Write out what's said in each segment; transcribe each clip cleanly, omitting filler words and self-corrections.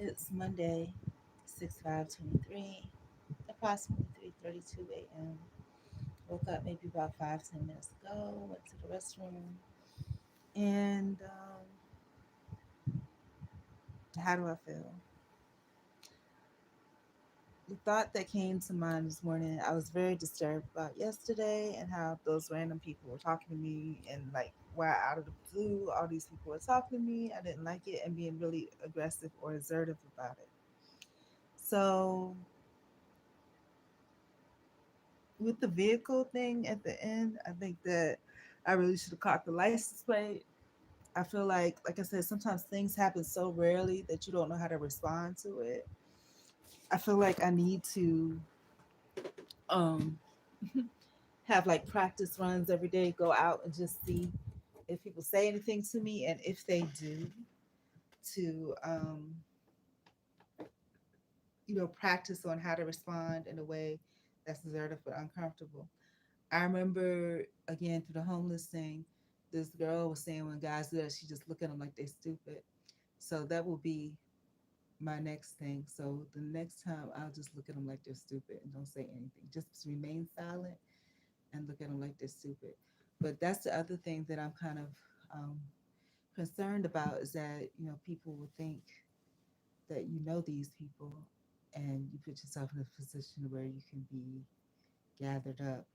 It's Monday, 6/5/23, approximately 3:32 a.m. Woke up maybe about 5-10 minutes ago, went to the restroom, and how do I feel? The thought that came to mind this morning, I was very disturbed about yesterday and how those random people were talking to me, and like why out of the blue all these people were talking to me. I didn't like it and being really aggressive or assertive about it. So with the vehicle thing at the end, I think that I really should have caught the license plate. I feel like I said, sometimes things happen so rarely that you don't know how to respond to it. I feel like I need to um have like practice runs every day, go out and just see if people say anything to me, and if they do, to practice on how to respond in a way that's assertive but uncomfortable. I remember again through the homeless thing, this girl was saying when guys do that, she just look at them like they stupid. So that will be my next thing. So the next time I'll just look at them like they're stupid and don't say anything. Just remain silent and look at them like they're stupid. But that's the other thing that I'm kind of um, concerned about, is that people will think that you know these people, and you put yourself in a position where you can be gathered up.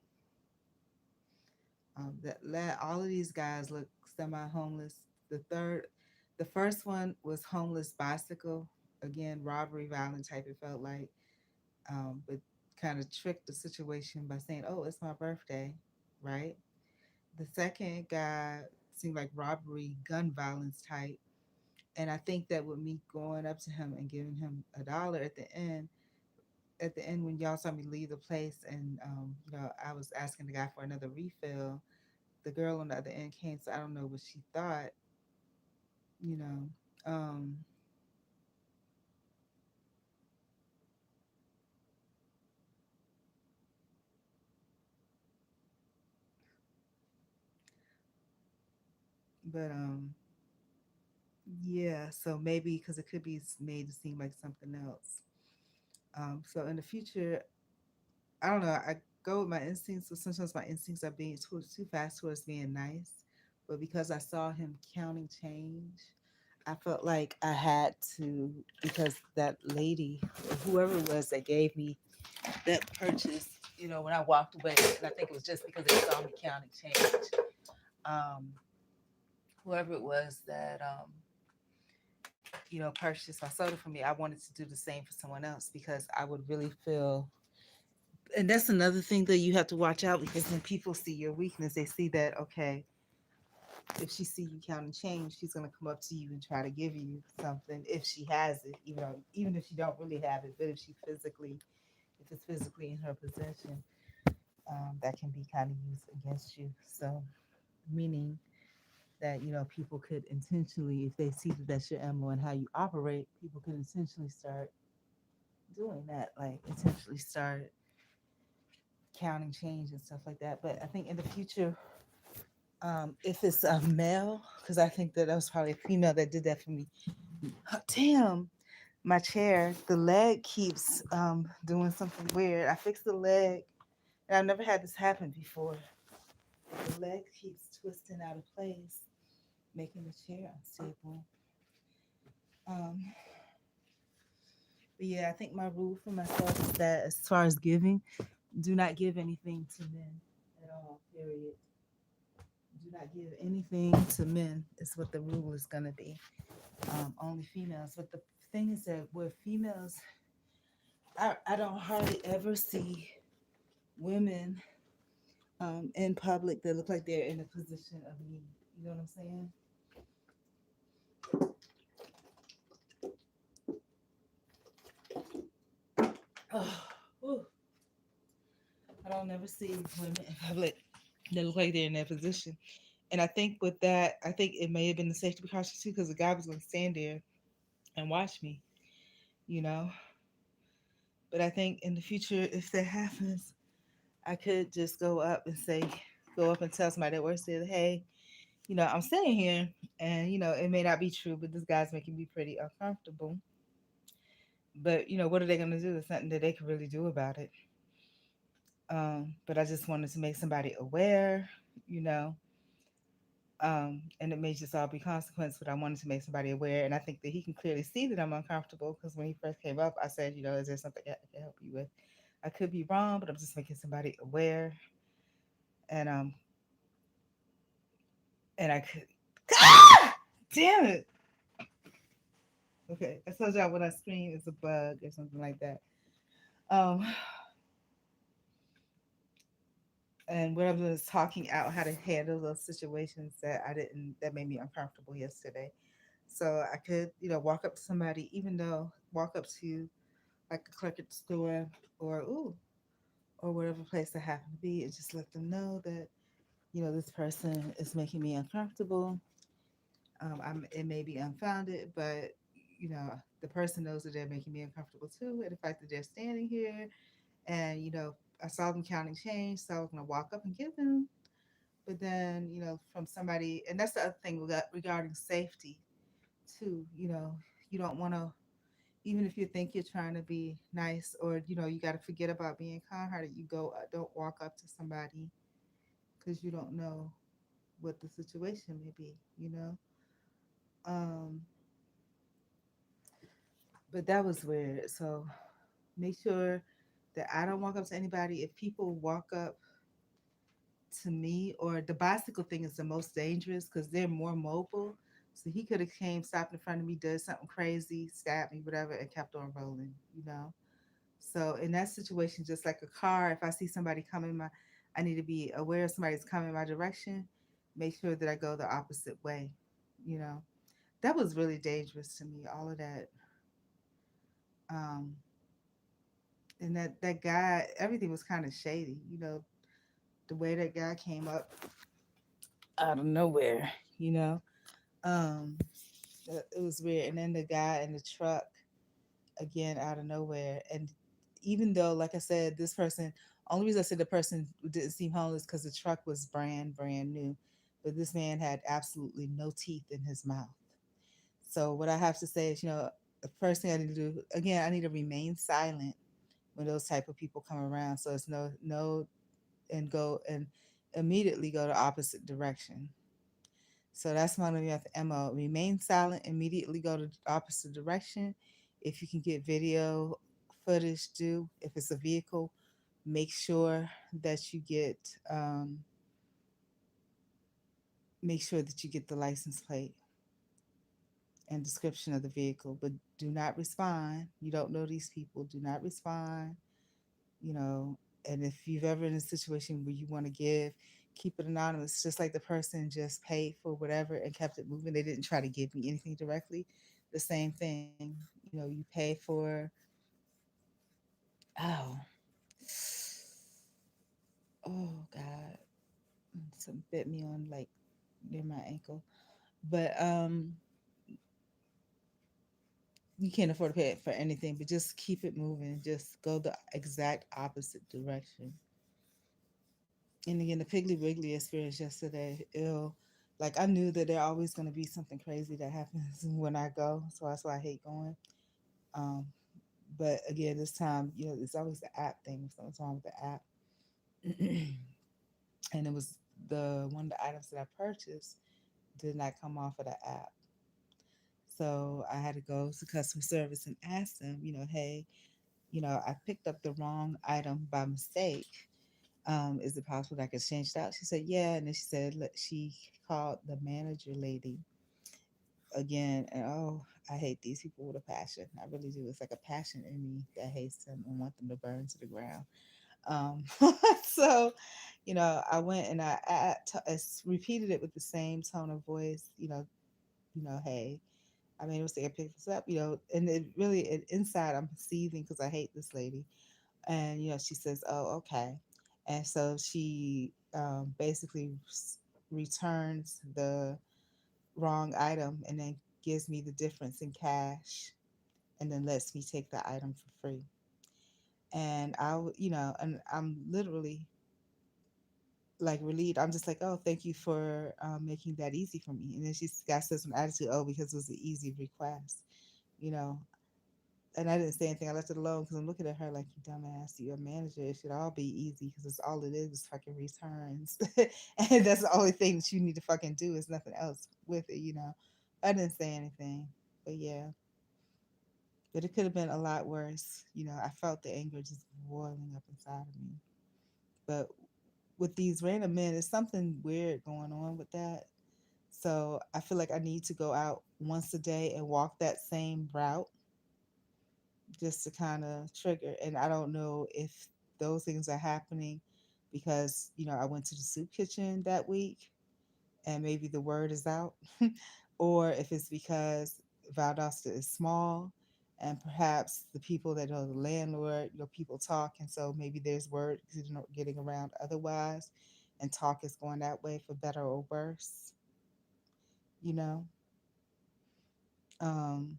All of these guys look semi-homeless. The first one was homeless bicycle. Again, robbery, violent type. It felt like, but kind of tricked the situation by saying, "Oh, it's my birthday," right? The second guy seemed like robbery, gun violence type. And I think that with me going up to him and giving him $1 at the end when y'all saw me leave the place, and I was asking the guy for another refill, the girl on the other end came, so I don't know what she thought, you know. Um, but yeah, so maybe because it could be made to seem like something else. So in the future, I don't know. I go with my instincts, but sometimes my instincts are being too fast towards being nice. But because I saw him counting change, I felt like I had to, because that lady, whoever it was that gave me that purchase, when I walked away, and I think it was just because they saw me counting change. Um, Whoever it was that purchased my soda for me, I wanted to do the same for someone else, because I would really feel. And that's another thing that you have to watch out, because when people see your weakness, they see that, okay, if she see you counting change, she's gonna come up to you and try to give you something if she has it, even if she don't really have it, but if it's physically in her possession, that can be kind of used against you. So, meaning that people could intentionally, if they see that that's your ammo and how you operate, people could intentionally start doing that, like intentionally start counting change and stuff like that. But I think in the future, if it's a male, because I think that was probably a female that did that for me. Damn, my chair, the leg keeps doing something weird. I fixed the leg, and I've never had this happen before. The leg keeps twisting out of place, making the chair unstable. Um, but yeah, I think my rule for myself is that as far as giving, do not give anything to men at all. Period. Do not give anything to men. Is what the rule is gonna be. Only females. But the thing is that with females, I don't hardly ever see women in public that look like they're in a position of need. You know what I'm saying? Oh, whew. I don't never see women in public that look like they're in that position. And I think with that, I think it may have been the safety precaution too, because the guy was going to stand there and watch me, you know. But I think in the future, if that happens, I could just go up and tell somebody that works there, hey, I'm staying here, and it may not be true, but this guy's making me pretty uncomfortable. But what are they going to do? There's nothing that they can really do about it. But I just wanted to make somebody aware, you know, and it may just all be consequence, but I wanted to make somebody aware. And I think that he can clearly see that I'm uncomfortable because when he first came up, I said, is there something I can help you with? I could be wrong, but I'm just making somebody aware. And I could. Ah! Damn it. Okay, I told y'all when I scream, it's a bug or something like that. Um, and what I'm doing is talking out how to handle those situations that made me uncomfortable yesterday. So I could, walk up to somebody, even though walk up to like a clerk at the store or whatever place I happen to be, and just let them know that this person is making me uncomfortable. It may be unfounded, but the person knows that they're making me uncomfortable too, and the fact that they're standing here, and I saw them counting change, so I was gonna walk up and give them. But then, from somebody, and that's the other thing regarding safety too. You don't want to, even if you think you're trying to be nice, or you got to forget about being kind-hearted. You go, don't walk up to somebody because you don't know what the situation may be. Um, but that was weird. So make sure that I don't walk up to anybody. If people walk up to me, or the bicycle thing is the most dangerous because they're more mobile. So he could have came, stopped in front of me, did something crazy, stabbed me, whatever, and kept on rolling. So in that situation, just like a car, if I see somebody coming I need to be aware somebody's coming my direction. Make sure that I go the opposite way. You know, that was really dangerous to me. All of that, um, and that guy, everything was kind of shady. The way that guy came up out of nowhere. You know, um, it was weird. And then the guy in the truck again out of nowhere. And even though, like I said, this person, only reason I said the person didn't seem homeless because the truck was brand new, but this man had absolutely no teeth in his mouth. So what I have to say is, the first thing I need to do, again, I need to remain silent when those type of people come around. So it's no, and go and immediately go the opposite direction. So that's my MO. Remain silent, immediately go the opposite direction. If you can get video footage, do. If it's a vehicle, make sure that you get make sure that you get the license plate and description of the vehicle. But do not respond. You don't know these people. Do not respond. You know, and if you've ever in a situation where you want to give, keep it anonymous. Just like the person just paid for whatever and kept it moving. They didn't try to give me anything directly. The same thing. You pay for, oh, oh God, something bit me on like near my ankle. But you can't afford to pay it for anything, but just keep it moving. Just go the exact opposite direction. And again, the Piggly Wiggly experience yesterday, like I knew that there always going to be something crazy that happens when I go, so that's why I hate going. Um, but again, this time, it's always the app thing. Something's wrong with the app, and it was the one of the items that I purchased did not come off of the app. So I had to go to customer service and ask them, hey, I picked up the wrong item by mistake. Is it possible that I could change it out? She said, yeah. And then she said, she called the manager lady again. And oh, I hate these people with a passion. I really do. It's like a passion in me that hates them and want them to burn to the ground. Um, so, I went and repeated it with the same tone of voice, hey, I made a mistake. I picked this up, and it really, inside I'm seething because I hate this lady. And she says, oh, okay. And so she basically returns the wrong item and then gives me the difference in cash and then lets me take the item for free. And and I'm literally like relieved. I'm just like, oh, thank you for making that easy for me. And then she's got some attitude, oh, because it was an easy request, you know. And I didn't say anything. I left it alone because I'm looking at her like, you dumbass, you're a manager. It should all be easy because it's all it is fucking returns. And that's the only thing that you need to fucking do is nothing else with it, you know. I didn't say anything. But yeah, but it could have been a lot worse. You know, I felt the anger just boiling up inside of me. But with these random men, there's something weird going on with that. So I feel like I need to go out once a day and walk that same route just to kind of trigger. And I don't know if those things are happening because, you know, I went to the soup kitchen that week and maybe the word is out, or if it's because Valdosta is small and perhaps the people that know the landlord, you know, people talk. And so maybe there's word getting around otherwise and talk is going that way for better or worse, you know? Um,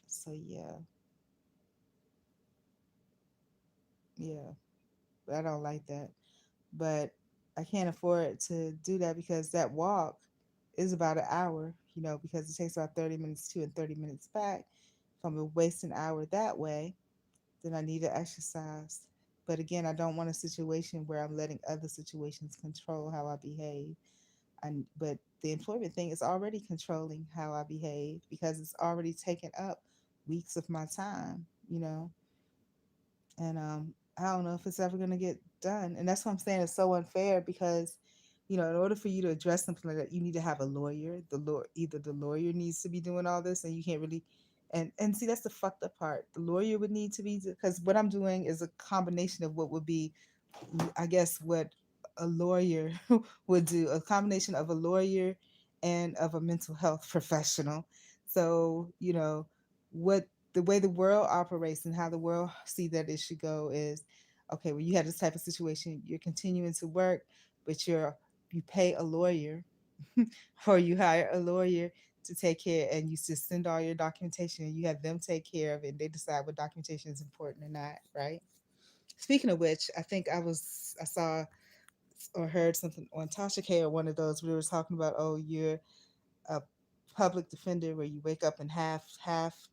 so yeah, yeah, but I don't like that. But I can't afford to do that because that walk is about an hour, you know, because it takes about 30 minutes to and 30 minutes back. If I'm gonna waste an hour that way, then I need to exercise. But again, I don't want a situation where I'm letting other situations control how I behave. But the employment thing is already controlling how I behave because it's already taken up weeks of my time, you know. And I don't know if it's ever gonna get done. And that's what I'm saying. It's so unfair because, you know, in order for you to address something like that, you need to have a lawyer. Either the lawyer needs to be doing all this, and you can't really. And see, that's the fucked up part. The lawyer would need to be because what I'm doing is a combination of what would be, I guess, what a lawyer would do. A combination of a lawyer and of a mental health professional. So you know what the way the world operates and how the world see that it should go is okay, when you have this type of situation, you're continuing to work, but you pay a lawyer or you hire a lawyer to take care and you just send all your documentation and you have them take care of it and they decide what documentation is important or not, right? Speaking of which, I saw or heard something on Tasha K or one of those where we were talking about, oh, you're a public defender where you wake up in half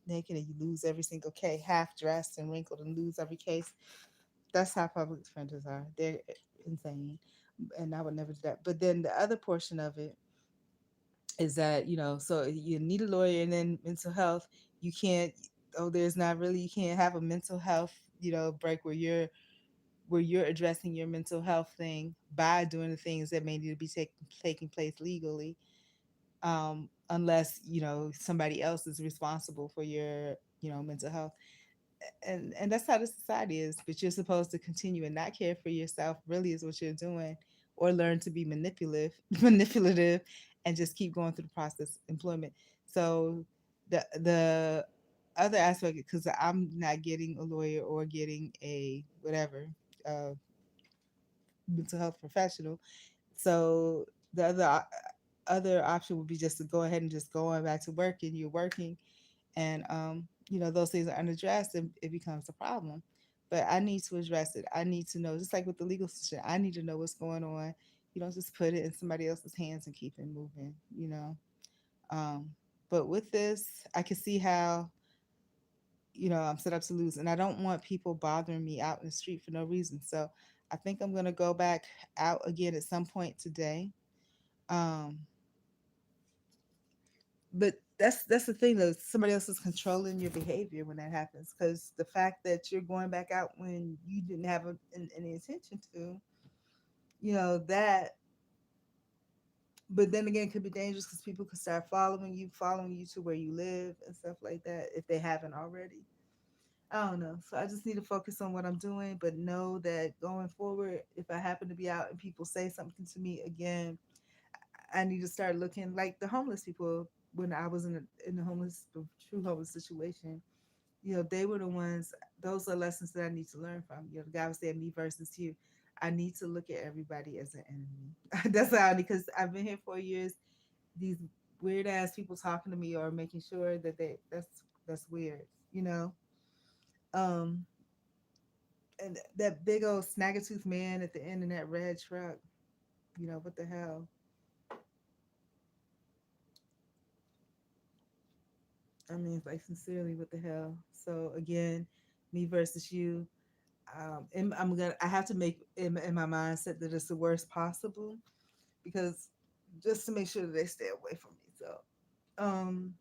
naked and you lose every single case, half dressed and wrinkled and lose every case. That's how public defenders are. They're insane, and I would never do that. But then the other portion of it is that you know, so you need a lawyer, and then mental health. You can't. Oh, there's not really. You can't have a mental health, you know, break where you're addressing your mental health thing by doing the things that may need to be taking place legally, unless you know somebody else is responsible for your you know mental health. And that's how the society is. But you're supposed to continue and not care for yourself. Really, is what you're doing, or learn to be manipulative, and just keep going through the process. Employment. So the other aspect, because I'm not getting a lawyer or getting a whatever uh, mental health professional. So the other option would be just to go ahead and just go on back to work, and you're working, and you know those things are unaddressed, and it becomes a problem. But I need to address it. I need to know, just like with the legal system, I need to know what's going on. You don't just put it in somebody else's hands and keep it moving, you know. Um, but with this, I can see how you know I'm set up to lose, and I don't want people bothering me out in the street for no reason. So I think I'm gonna go back out again at some point today. Um, but that's the thing though, somebody else is controlling your behavior when that happens, because the fact that you're going back out when you didn't have any intention to, you know that. But then again, it could be dangerous because people could start following you to where you live and stuff like that if they haven't already. I don't know. So I just need to focus on what I'm doing, but know that going forward, if I happen to be out and people say something to me again, I need to start looking like the homeless people when I was in the true homeless situation. You know, they were the ones. Those are lessons that I need to learn from. You know, the guy was saying me versus you. I need to look at everybody as an enemy. That's how because I've been here 4 years. These weird ass people talking to me or making sure that that's weird. You know, um, and that big old snaggletooth man at the end in that red truck. You know what the hell? I mean, it's like sincerely, what the hell? So again, me versus you. I have to make in my mindset that it's the worst possible, because just to make sure that they stay away from me. So, um,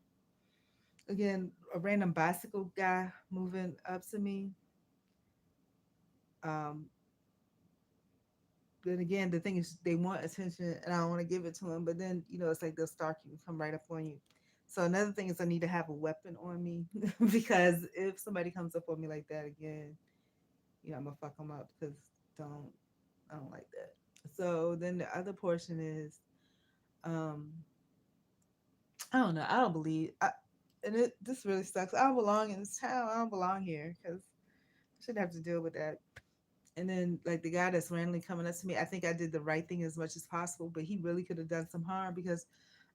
again, a random bicycle guy moving up to me. Um, then again, the thing is, they want attention, and I don't want to give it to them. But then, it's like they'll stalk you and come right up on you. So another thing is, I need to have a weapon on me because if somebody comes up on me like that again, I'm gonna fuck them up. Because don't I don't like that. So then the other portion is, um, I don't know. I don't believe. And this really sucks. I don't belong in this town. I don't belong here because I shouldn't have to deal with that. And then, like, the guy that's randomly coming up to me, I think I did the right thing as much as possible, but he really could have done some harm because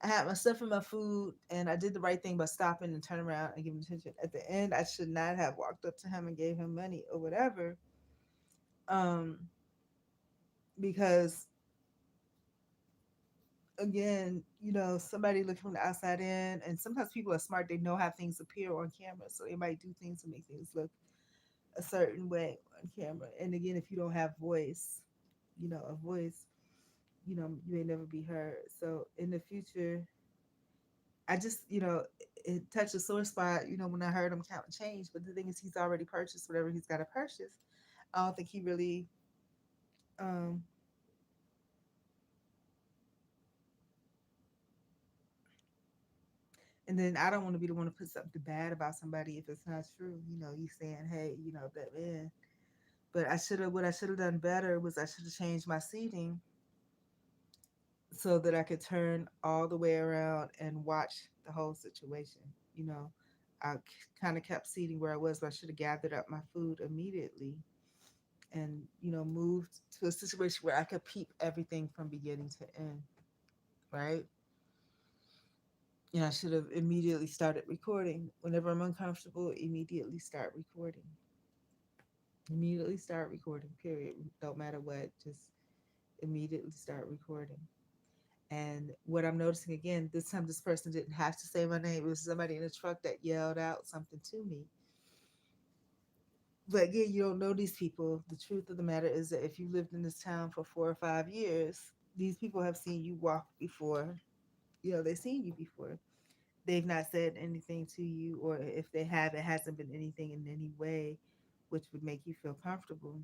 I had my stuff in my food and I did the right thing by stopping and turning around and giving attention. At the end, I should not have walked up to him and gave him money or whatever. Um, because again, somebody looking from the outside in, and sometimes people are smart. They know how things appear on camera, so they might do things to make things look a certain way on camera. And again, if you don't have voice, a voice, you may never be heard. So in the future, I just, it touched a sore spot, when I heard him count change. But the thing is, he's already purchased whatever he's got to purchase. I don't think he really, um, and then I don't want to be the one to put something bad about somebody if it's not true. You saying, hey, that man. But what I should have done better was I should have changed my seating so that I could turn all the way around and watch the whole situation. You know, I kind of kept seating where I was, but I should have gathered up my food immediately and, moved to a situation where I could peep everything from beginning to end, right? I should have immediately started recording. Whenever I'm uncomfortable, immediately start recording. Immediately start recording, period. Don't matter what, just immediately start recording. And what I'm noticing again, this time this person didn't have to say my name. It was somebody in the truck that yelled out something to me. But again, you don't know these people. The truth of the matter is that if you lived in this town for 4 or 5 years, these people have seen you walk before. They've seen you before. They've not said anything to you, or if they have, it hasn't been anything in any way which would make you feel comfortable.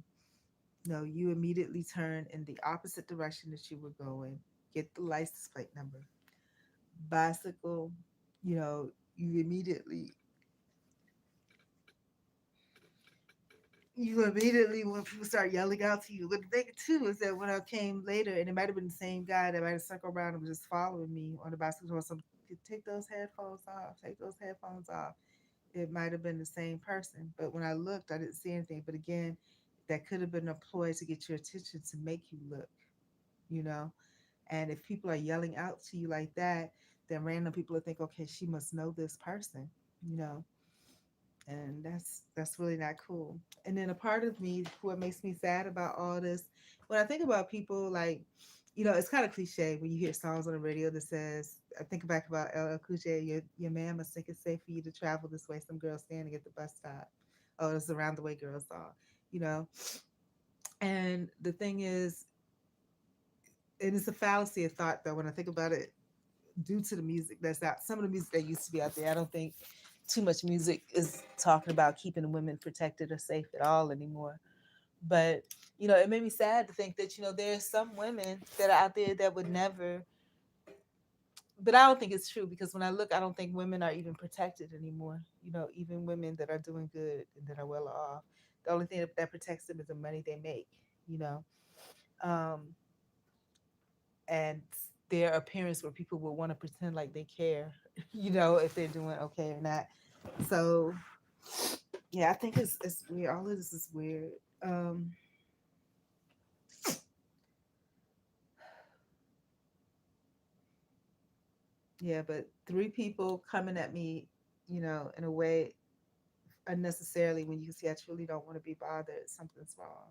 No, you immediately turn in the opposite direction that you were going, get the license plate number, bicycle, you immediately, when people start yelling out to you. But the thing too is that when I came later, and it might have been the same guy that might have circled around and was just following me on the bicycle or something, take those headphones off, take those headphones off. It might have been the same person. But when I looked, I didn't see anything. But again, that could have been a ploy to get your attention to make you look, you know? And if people are yelling out to you like that, then random people will think, okay, she must know this person, you know, and that's really not cool. And then a part of me, what makes me sad about all this, when I think about people like, it's kind of cliche when you hear songs on the radio that says, I think back about LL Cool J, your man must think it's safe for you to travel this way. Some girl standing at the bus stop. Oh, it's around the way girls song, you know. And the thing is, and it's a fallacy of thought though when I think about it, due to the music that's out, some of the music that used to be out there, I don't think too much music is talking about keeping women protected or safe at all anymore. But it made me sad to think that there's some women that are out there that would never. But I don't think it's true because when I look, I don't think women are even protected anymore. Even women that are doing good and that are well off, the only thing that protects them is the money they make. You know, um, and their appearance where people will want to pretend like they care, if they're doing okay or not. So yeah, I think it's weird. All of this is weird. Yeah, but three people coming at me, in a way unnecessarily when you can see I truly don't want to be bothered, something's wrong.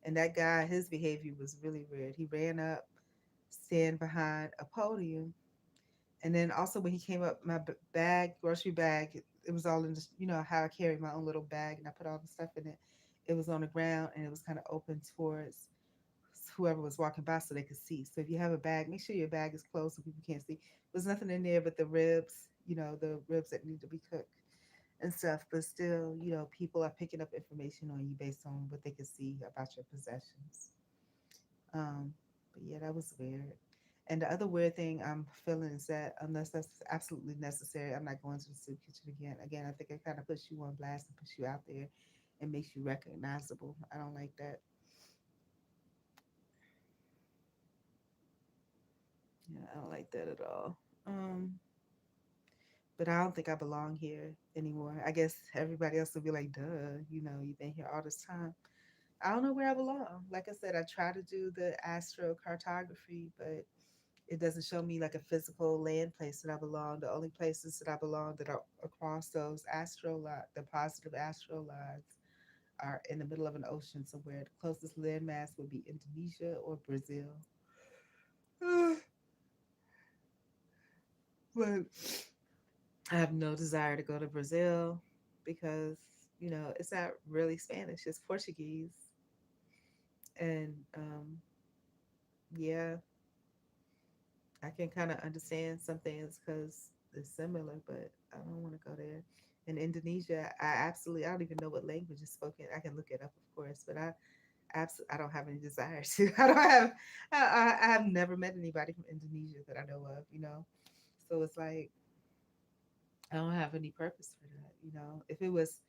And that guy, his behavior was really weird. He ran up, stand behind a podium, And then also when he came up, my bag, grocery bag, it was all in, you know, how I carried my own little bag and I put all the stuff in it. It was on the ground and it was kind of open towards whoever was walking by so they could see. So if you have a bag, make sure your bag is closed so people can't see. There's nothing in there but the ribs, you know, the ribs that need to be cooked and stuff. But still, you know, people are picking up information on you based on what they can see about your possessions. But yeah, that was weird. And the other weird thing I'm feeling is that unless that's absolutely necessary, I'm not going to the soup kitchen again. Again, I think it kind of puts you on blast and puts you out there and makes you recognizable. I don't like that. Yeah, I don't like that at all. Um, but I don't think I belong here anymore. I guess everybody else will be like, duh, you know, you've been here all this time. I don't know where I belong. Like I said, I try to do the astrocartography, but it doesn't show me like a physical land place that I belong. The only places that I belong that are across those the positive astro lines are in the middle of an ocean somewhere. The closest landmass would be Indonesia or Brazil. But I have no desire to go to Brazil because, you know, it's not really Spanish, it's Portuguese. And yeah, I can kind of understand some things because it's similar, but I don't want to go there. In Indonesia, I don't even know what language is spoken. I can look it up, of course, but I don't have any desire to. I have never met anybody from Indonesia that I know of, you know. So it's like I don't have any purpose for that, you know. If it was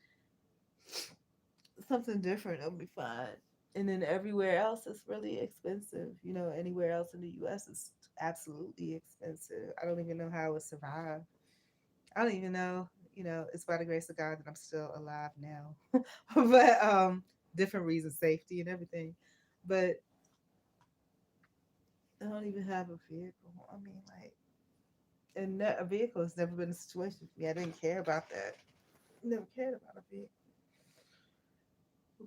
something different, it would be fine. And then everywhere else is really expensive. You know, anywhere else in the US is absolutely expensive. I don't even know how I would survive. I don't even know, you know, it's by the grace of God that I'm still alive now. But different reasons, safety and everything. But I don't even have a vehicle. I mean, like, and a vehicle has never been a situation for me. I didn't care about that. Never cared about a vehicle.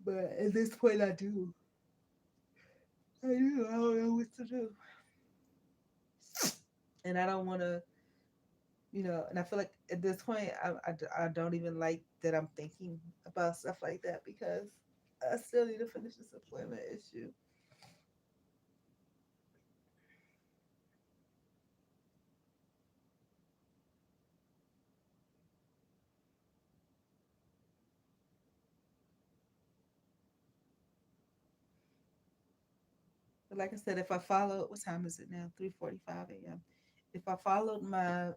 But at this point, I do. I do. I don't know what to do. And I don't want to, you know, and I feel like at this point, I don't even like that I'm thinking about stuff like that because I still need to finish this employment issue. But like I said, if I followed, what time is it now? 3:45 a.m. If I followed my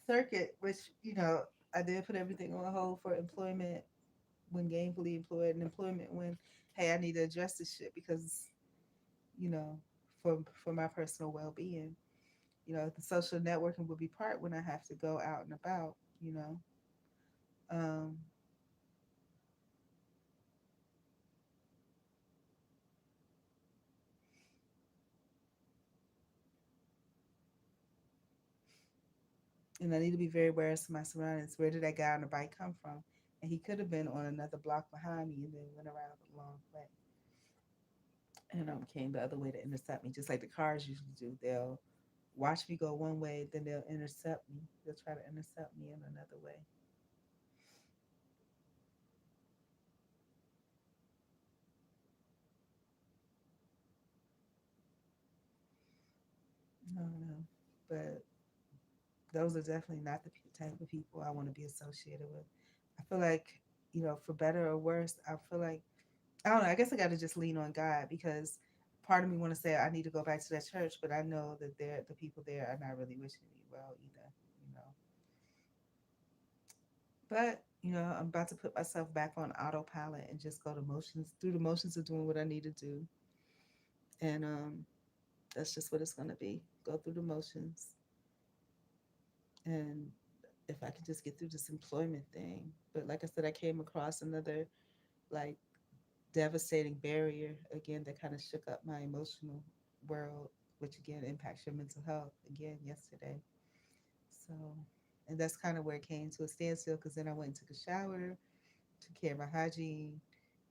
circuit, which, you know, I did put everything on hold for employment when gainfully employed and employment when, hey, I need to address this shit because, you know, for my personal well being. You know, the social networking will be part when I have to go out and about, you know. Um, and I need to be very aware of my surroundings. Where did that guy on the bike come from? And he could have been on another block behind me and then went around a long way and came the other way to intercept me, just like the cars usually do. They'll watch me go one way, then they'll intercept me. They'll try to intercept me in another way. I don't know, but those are definitely not the type of people I want to be associated with. I feel like, you know, for better or worse, I feel like I don't know. I guess I got to just lean on God because part of me want to say I need to go back to that church, but I know that the people there are not really wishing me well either. You know, but you know, I'm about to put myself back on autopilot and just go to motions through the motions of doing what I need to do, and that's just what it's gonna be. Go through the motions, and if I could just get through this employment thing. But like I said, I came across another like devastating barrier again that kind of shook up my emotional world, which again impacts your mental health again yesterday. So, and that's kind of where it came to a standstill because then I went and took a shower, took care of my hygiene,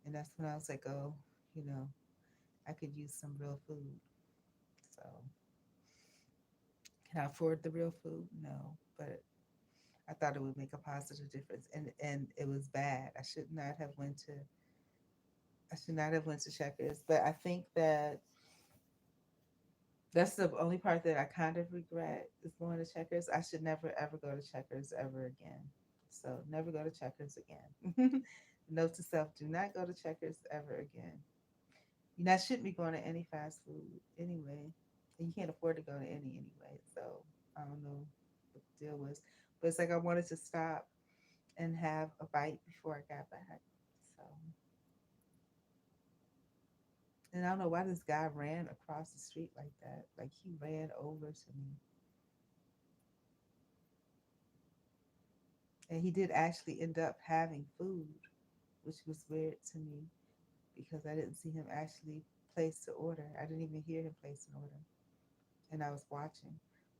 and that's when I was like, oh, you know, I could use some real food. So, Can I afford the real food? No, but I thought it would make a positive difference, and it was bad. I should not have went to Checkers, but I think that that's the only part that I kind of regret is going to Checkers. I should never ever go to Checkers ever again. So never go to Checkers again. Note to self: do not go to Checkers ever again. You not shouldn't be going to any fast food anyway, and you can't afford to go to any anyway. So I don't know what the deal was, but it's like I wanted to stop and have a bite before I got back. So, and I don't know why this guy ran across the street like that. Like he ran over to me. And he did actually end up having food, which was weird to me because I didn't see him actually place the order. I didn't even hear him place an order. And I was watching.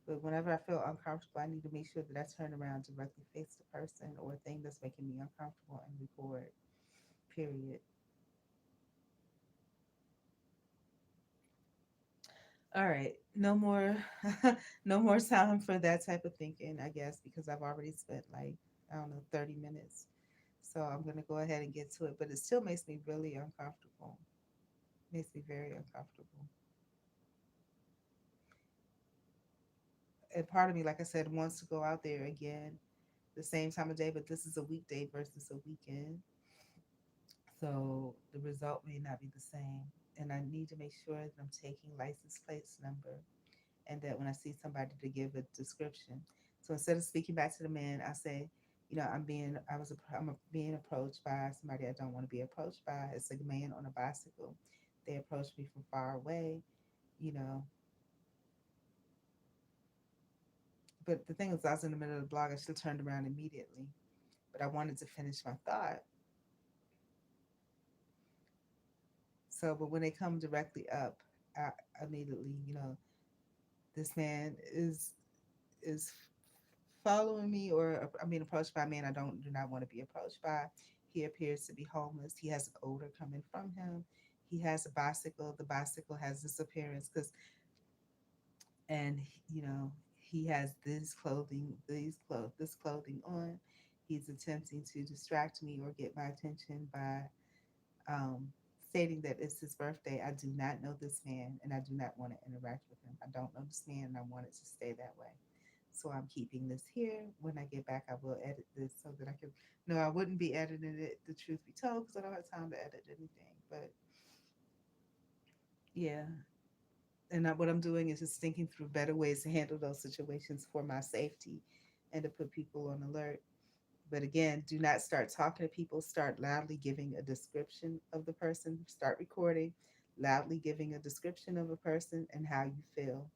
But whenever I feel uncomfortable, I need to make sure that I turn around directly face the person or thing that's making me uncomfortable and record. Period. All right. No more no more time for that type of thinking, I guess, because I've already spent like, I don't know, 30 minutes. So I'm gonna go ahead and get to it. But it still makes me really uncomfortable. Makes me very uncomfortable. And part of me, like I said, wants to go out there again the same time of day, but this is a weekday versus a weekend. So the result may not be the same. And I need to make sure that I'm taking license plates number and that when I see somebody to give a description. So instead of speaking back to the man, I say, I'm being approached by somebody I don't want to be approached by. It's a man on a bicycle. They approached me from far away, you know. But the thing was, I was in the middle of the blog. I should have turned around immediately, but I wanted to finish my thought. So, but when they come directly up, I immediately, this man is following me, or I'm being approached by a man I do not want to be approached by. He appears to be homeless. He has an odor coming from him. He has a bicycle. The bicycle has this appearance because, and he has this clothing on. He's attempting to distract me or get my attention by um, stating that it's his birthday. I do not know this man and I do not want to interact with him. I don't know this man and I want it to stay that way. So I'm keeping this here. When I get back, I will edit this so that I can. No, I wouldn't be editing it, the truth be told, because I don't have time to edit anything. But yeah, and what I'm doing is just thinking through better ways to handle those situations for my safety and to put people on alert. But again, do not start talking to people. Start loudly giving a description of the person. Start recording, loudly giving a description of a person and how you feel.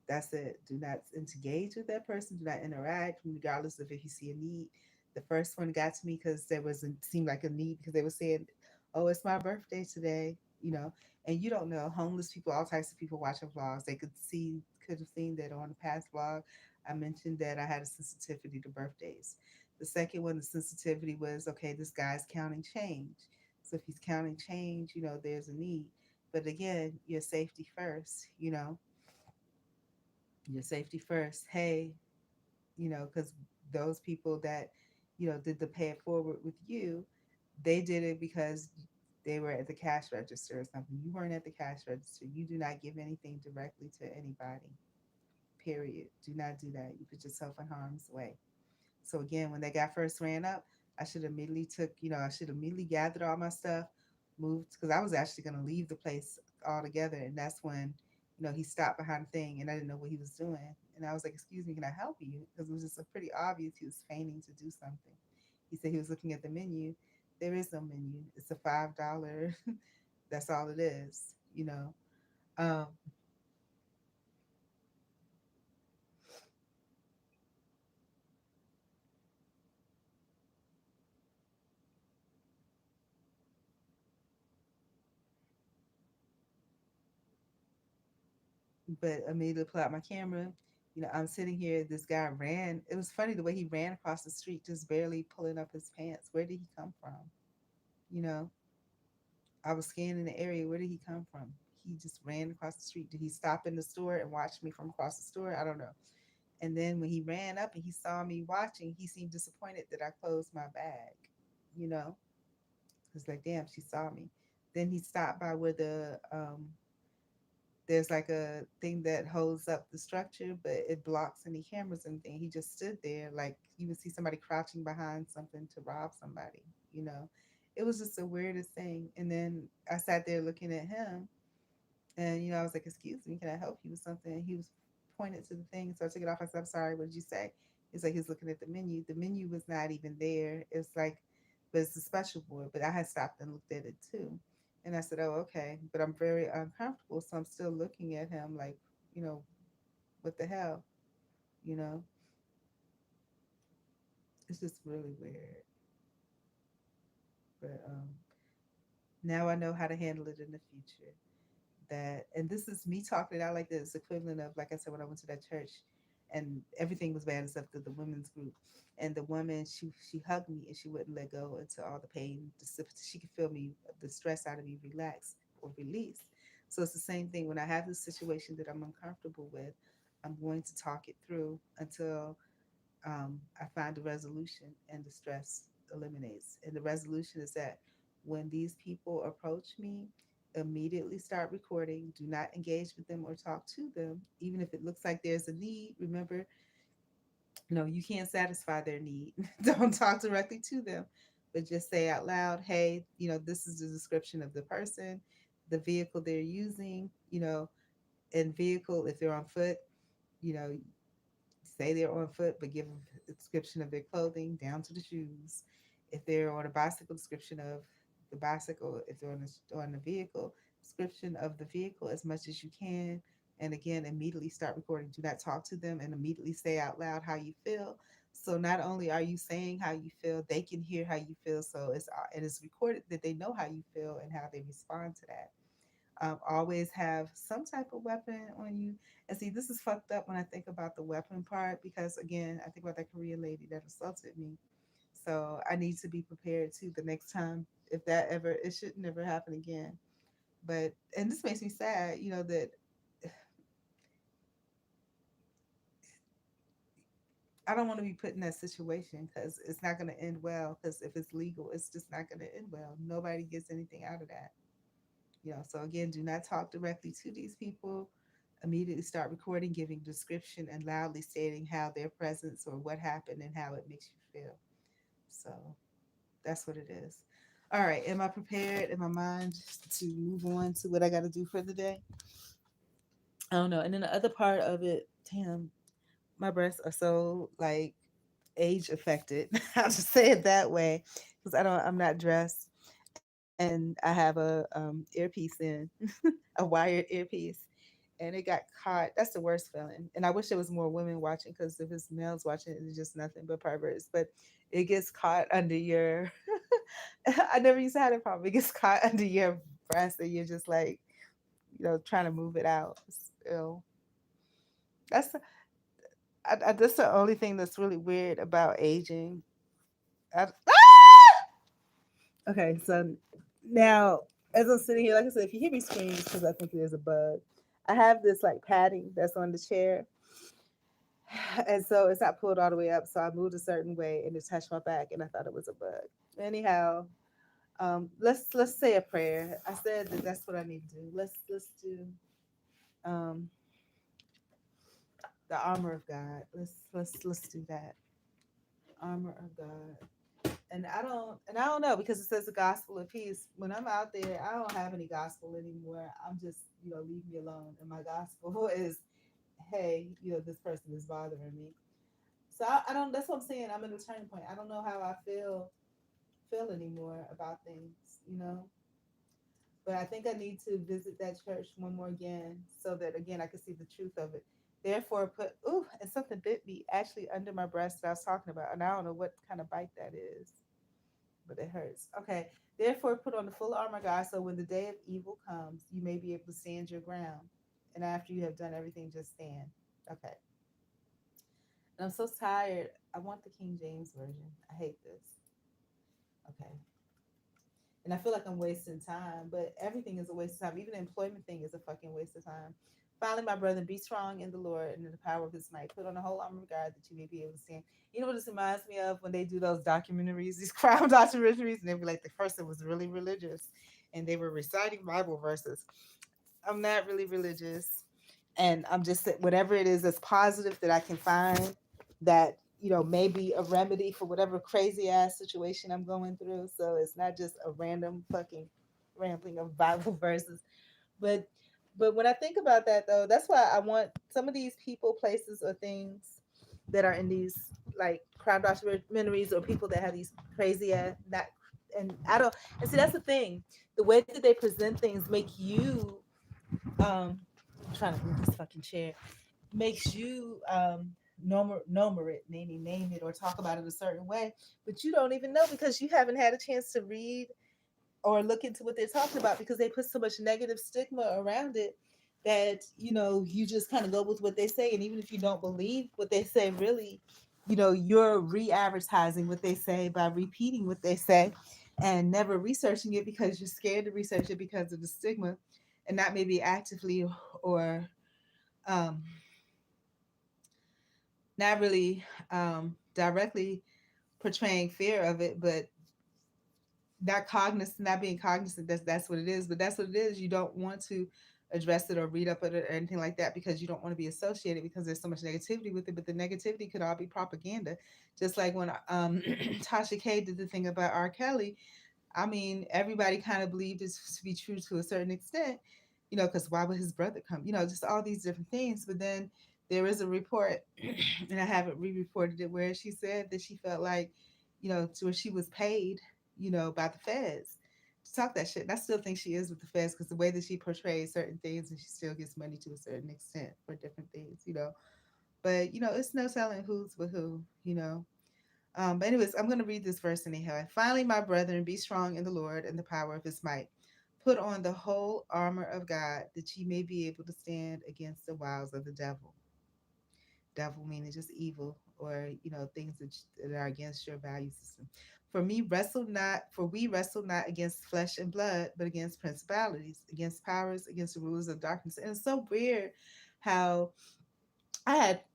That's it. Do not engage with that person. Do not interact, regardless of if you see a need. The first one got to me because there was seemed like a need because they were saying, "Oh, it's my birthday today," and you don't know homeless people, all types of people watching vlogs. They could have seen that on the past vlog. I mentioned that I had a sensitivity to birthdays. The second one, the sensitivity was okay. This guy's counting change, so if he's counting change, there's a need. But again, your safety first. Your safety first. Hey, because those people that, did the pay it forward with you, they did it because they were at the cash register or something. You weren't at the cash register. You do not give anything directly to anybody, period. Do not do that. You put yourself in harm's way. So again, when that guy first ran up, I should immediately gathered all my stuff, moved because I was actually going to leave the place altogether, and that's when, he stopped behind the thing, and I didn't know what he was doing, and I was like, "Excuse me, can I help you?" Because it was just pretty obvious he was feigning to do something. He said he was looking at the menu. There is no menu. It's a $5. That's all it is. Um, but immediately pull out my camera. I'm sitting here. This guy ran. It was funny the way he ran across the street, just barely pulling up his pants. Where did he come from? You know, I was scanning the area. Where did he come from? he just ran across the street. Did he stop in the store and watch me from across the store? I don't know. And then when he ran up and he saw me watching, he seemed disappointed that I closed my bag. You know, it's like, damn, she saw me. Then he stopped by where there's like a thing that holds up the structure, but it blocks any cameras and anything. He just stood there, like you would see somebody crouching behind something to rob somebody. You know, it was just the weirdest thing. And then I sat there looking at him, and I was like, "Excuse me, can I help you with something?" And he was pointed to the thing, so I took it off. I said, "I'm sorry, what did you say?" He's like, he's looking at the menu. The menu was not even there. It's like, but it's a special board. But I had stopped and looked at it too, and I said, "Oh, okay." But I'm very uncomfortable, so I'm still looking at him like, you know, what the hell, you know? It's just really weird. But now I know how to handle it in the future. That, and this is me talking it out like this, equivalent of, like I said, when I went to that church and everything was bad except for the women's group, and the woman, she hugged me and she wouldn't let go until all the pain, she could feel me, the stress out of me, relax or release. So it's the same thing when I have this situation that I'm uncomfortable with. I'm going to talk it through until I find a resolution and the stress eliminates. And the resolution is that when these people approach me, immediately start recording. Do not engage with them or talk to them, even if it looks like there's a need. Remember, no, you can't satisfy their need. Don't talk directly to them, but just say out loud, hey, this is the description of the person, the vehicle they're using, and vehicle, if they're on foot, you know, say they're on foot, but give a description of their clothing down to the shoes. If they're on a bicycle, description of the bicycle. If they're on the vehicle, description of the vehicle as much as you can. And again, immediately start recording. Do not talk to them and immediately say out loud how you feel. So not only are you saying how you feel, they can hear how you feel. So it's recorded that they know how you feel and how they respond to that. Always have some type of weapon on you. And see, this is fucked up when I think about the weapon part because, again, I think about that Korean lady that assaulted me. So I need to be prepared too the next time if that ever, it should never happen again. But, and this makes me sad, that I don't want to be put in that situation because it's not going to end well. Because if it's legal, it's just not going to end well. Nobody gets anything out of that. So again, do not talk directly to these people. Immediately start recording, giving description and loudly stating how their presence or what happened and how it makes you feel. So that's what it is. All right. Am I prepared in my mind to move on to what I got to do for the day? I don't know. And then the other part of it, damn, my breasts are so like age affected. I'll just say it that way because I'm not dressed and I have a earpiece in, a wired earpiece, and it got caught. That's the worst feeling. And I wish there was more women watching because if it's males watching, it's just nothing but perverts. But it gets caught under your. I never used to have that problem. It gets caught under your breast, and you're just like, trying to move it out. It's ill. That's that's the only thing that's really weird about aging. Okay, so now as I'm sitting here, like I said, if you hear me scream, it's because I think there's a bug. I have this like padding that's on the chair, and so it's not pulled all the way up. So I moved a certain way, and it touched my back, and I thought it was a bug. Anyhow, let's say a prayer. I said that that's what I need to do. Let's do um, the armor of God. Let's do that. Armor of God. And I don't know because it says the gospel of peace. When I'm out there, I don't have any gospel anymore. I'm just, leave me alone. And my gospel is, hey, this person is bothering me. So I don't. That's what I'm saying. I'm in a turning point. I don't know how I feel anymore about things, But I think I need to visit that church one more again so that again I can see the truth of it. Therefore, put and something bit me actually under my breast that I was talking about, and I don't know what kind of bite that is, but it hurts. Okay. Therefore, put on the full armor, God, so when the day of evil comes, you may be able to stand your ground. And after you have done everything, just stand. Okay. And I'm so tired. I want the King James version. I hate this. Okay. And I feel like I'm wasting time, but everything is a waste of time. Even the employment thing is a fucking waste of time. Finally, my brother, be strong in the Lord and in the power of his might. Put on the whole armor of God that you may be able to stand. You know what this reminds me of when they do those documentaries, these crime documentaries, and they be like, the person was really religious and they were reciting Bible verses. I'm not really religious. And I'm just whatever it is that's positive that I can find that, maybe a remedy for whatever crazy ass situation I'm going through. So it's not just a random fucking rambling of Bible verses. But when I think about that though, that's why I want some of these people, places, or things that are in these like crime documentaries or people that have these crazy ass not and I don't and see that's the thing. The way that they present things make you I'm trying to move this fucking chair makes you name it or talk about it a certain way, but you don't even know because you haven't had a chance to read or look into what they're talking about because they put so much negative stigma around it that you just kind of go with what they say, and even if you don't believe what they say really, you're re-advertising what they say by repeating what they say and never researching it because you're scared to research it because of the stigma, and not maybe actively or um, not really directly portraying fear of it, but not being cognizant that's what it is. But that's what it is. You don't want to address it or read up on it or anything like that because you don't want to be associated because there's so much negativity with it. But the negativity could all be propaganda. Just like when Tasha K did the thing about R. Kelly. I mean, everybody kind of believed it to be true to a certain extent, because why would his brother come? Just all these different things. But then there is a report, and I haven't re-reported it, where she said that she felt like, to where she was paid, by the feds to talk that shit. And I still think she is with the feds because the way that she portrays certain things, and she still gets money to a certain extent for different things. But it's no telling who's with who. But anyways, I'm going to read this verse anyhow. Finally, my brethren, be strong in the Lord and the power of his might. Put on the whole armor of God that ye may be able to stand against the wiles of the devil. Devil meaning just evil or, things that are against your value system. For we wrestle not against flesh and blood, but against principalities, against powers, against the rulers of darkness. And it's so weird how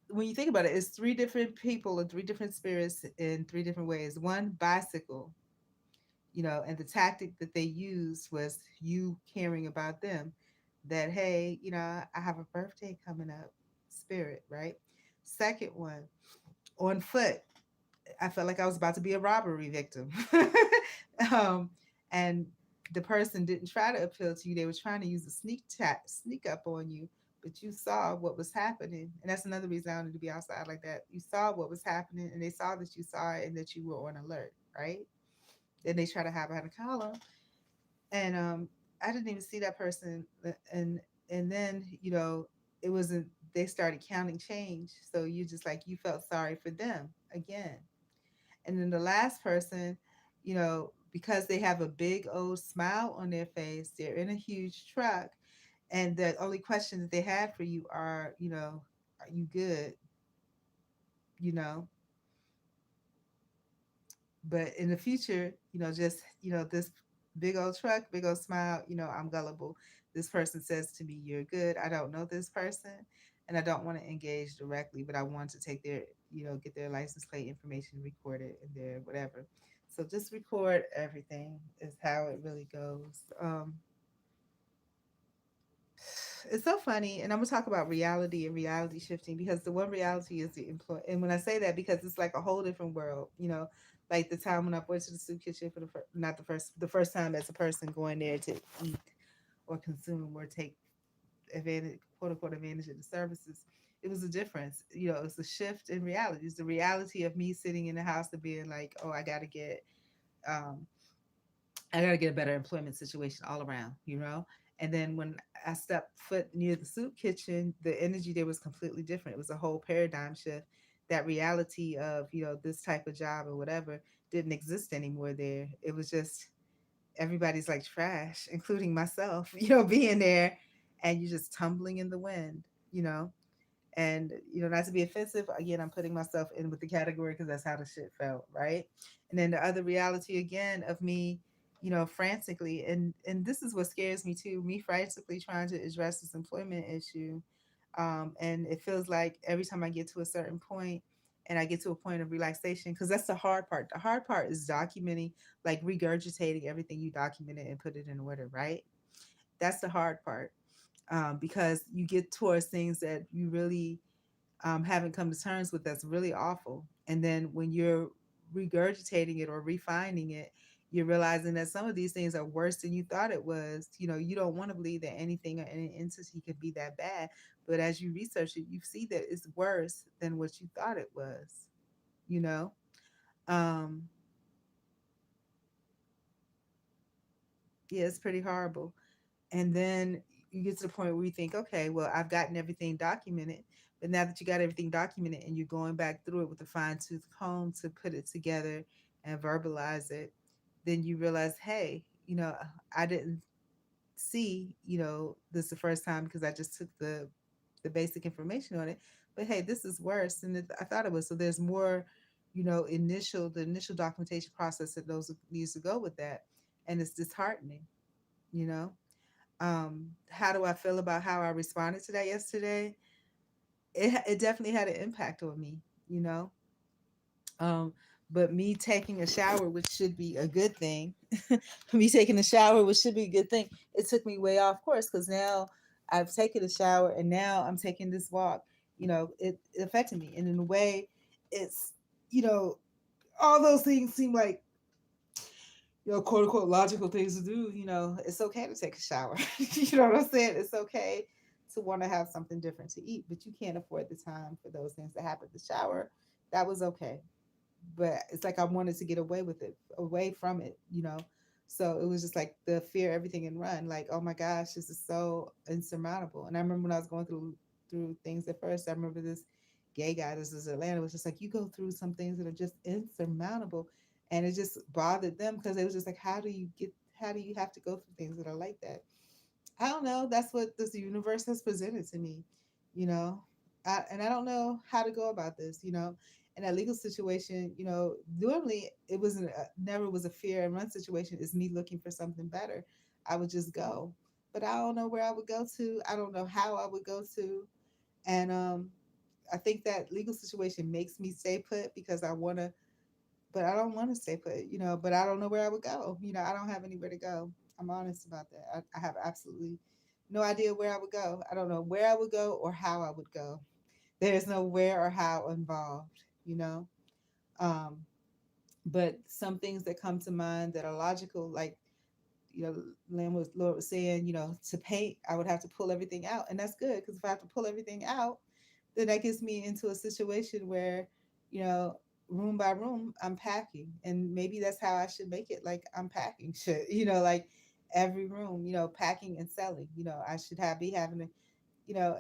when you think about it, it's three different people and three different spirits in three different ways. One bicycle, and the tactic that they used was you caring about them. That hey, I have a birthday coming up, spirit, right? Second one, on foot. I felt like I was about to be a robbery victim. um, and the person didn't try to appeal to you. They were trying to use a sneak up on you, but you saw what was happening. And that's another reason I wanted to be outside like that. You saw what was happening and they saw that you saw it and that you were on alert, right? Then they try to hide behind a column. And I didn't even see that person. And then, it wasn't they started counting change. So you just like you felt sorry for them again. And then the last person, because they have a big old smile on their face, they're in a huge truck. And the only questions that they have for you are you good? You know, but in the future, just, this big old truck, big old smile, I'm gullible. This person says to me, you're good. I don't know this person and I don't want to engage directly, but I want to take their, get their license plate information, record it and their whatever. So just record everything is how it really goes. It's so funny, and I'm gonna talk about reality and reality shifting because the one reality is the employ. And when I say that, because it's like a whole different world, like the time when I went to the soup kitchen for not the first time as a person going there to eat or consume or take advantage, quote unquote, advantage of the services. It was a difference, it's a shift in reality. It's the reality of me sitting in the house and being like, oh, um, I got to get a better employment situation all around. And then when I stepped foot near the soup kitchen, the energy there was completely different. It was a whole paradigm shift. That reality of, this type of job or whatever didn't exist anymore there. It was just everybody's like trash, including myself, being there and you're just tumbling in the wind, you know? And, not to be offensive, again, I'm putting myself in with the category because that's how the shit felt, right? And then the other reality again of me frantically. And this is what scares me too, me frantically trying to address this employment issue. And it feels like every time I get to a certain point and I get to a point of relaxation, because that's the hard part. The hard part is documenting, like regurgitating everything you documented and put it in order, right? That's the hard part. Because you get towards things that you really haven't come to terms with, that's really awful. And then when you're regurgitating it or refining it, you're realizing that some of these things are worse than you thought it was. You don't want to believe that anything or any entity could be that bad. But as you research it, you see that it's worse than what you thought it was, you know? Um, yeah, it's pretty horrible. And then you get to the point where you think, okay, well, I've gotten everything documented. But now that you got everything documented and you're going back through it with a fine tooth comb to put it together and verbalize it, then you realize, hey, I didn't see, this the first time because I just took the basic information on it. But hey, this is worse than I thought it was. So there's more, the initial documentation process that those needs to go with that. And it's disheartening, you know? How do I feel about how I responded to that yesterday? It definitely had an impact on me, you know. Um, but me taking a shower, which should be a good thing, me taking a shower, which should be a good thing, it took me way off course because now I've taken a shower and now I'm taking this walk. It affected me, and in a way, it's you know all those things seem like quote unquote logical things to do. It's okay to take a shower. You know what I'm saying? It's okay to want to have something different to eat, but you can't afford the time for those things to happen. The shower, that was okay. But it's like I wanted to get away with it, away from it. So it was just like the fear, everything and run. Like, oh my gosh, this is so insurmountable. And I remember when I was going through things at first, I remember this gay guy, this is Atlanta, was just like, you go through some things that are just insurmountable. And it just bothered them because it was just like, how do you have to go through things that are like that? I don't know. That's what this universe has presented to me, you know. And I don't know how to go about this, In that legal situation, normally it wasn't never was a fear and run situation. It's me looking for something better. I would just go, but I don't know where I would go to. I don't know how I would go to, and I think that legal situation makes me stay put because I want to, but I don't want to stay put, But I don't know where I would go. I don't have anywhere to go. I'm honest about that. I have absolutely no idea where I would go. I don't know where I would go or how I would go. There's no where or how involved, you know. Um, but some things that come to mind that are logical, like Lord was saying, to paint, I would have to pull everything out, and that's good because if I have to pull everything out, then that gets me into a situation where, you know, room by room, I'm packing. And maybe that's how I should make it. Like I'm packing shit, like every room, packing and selling. I should be having to,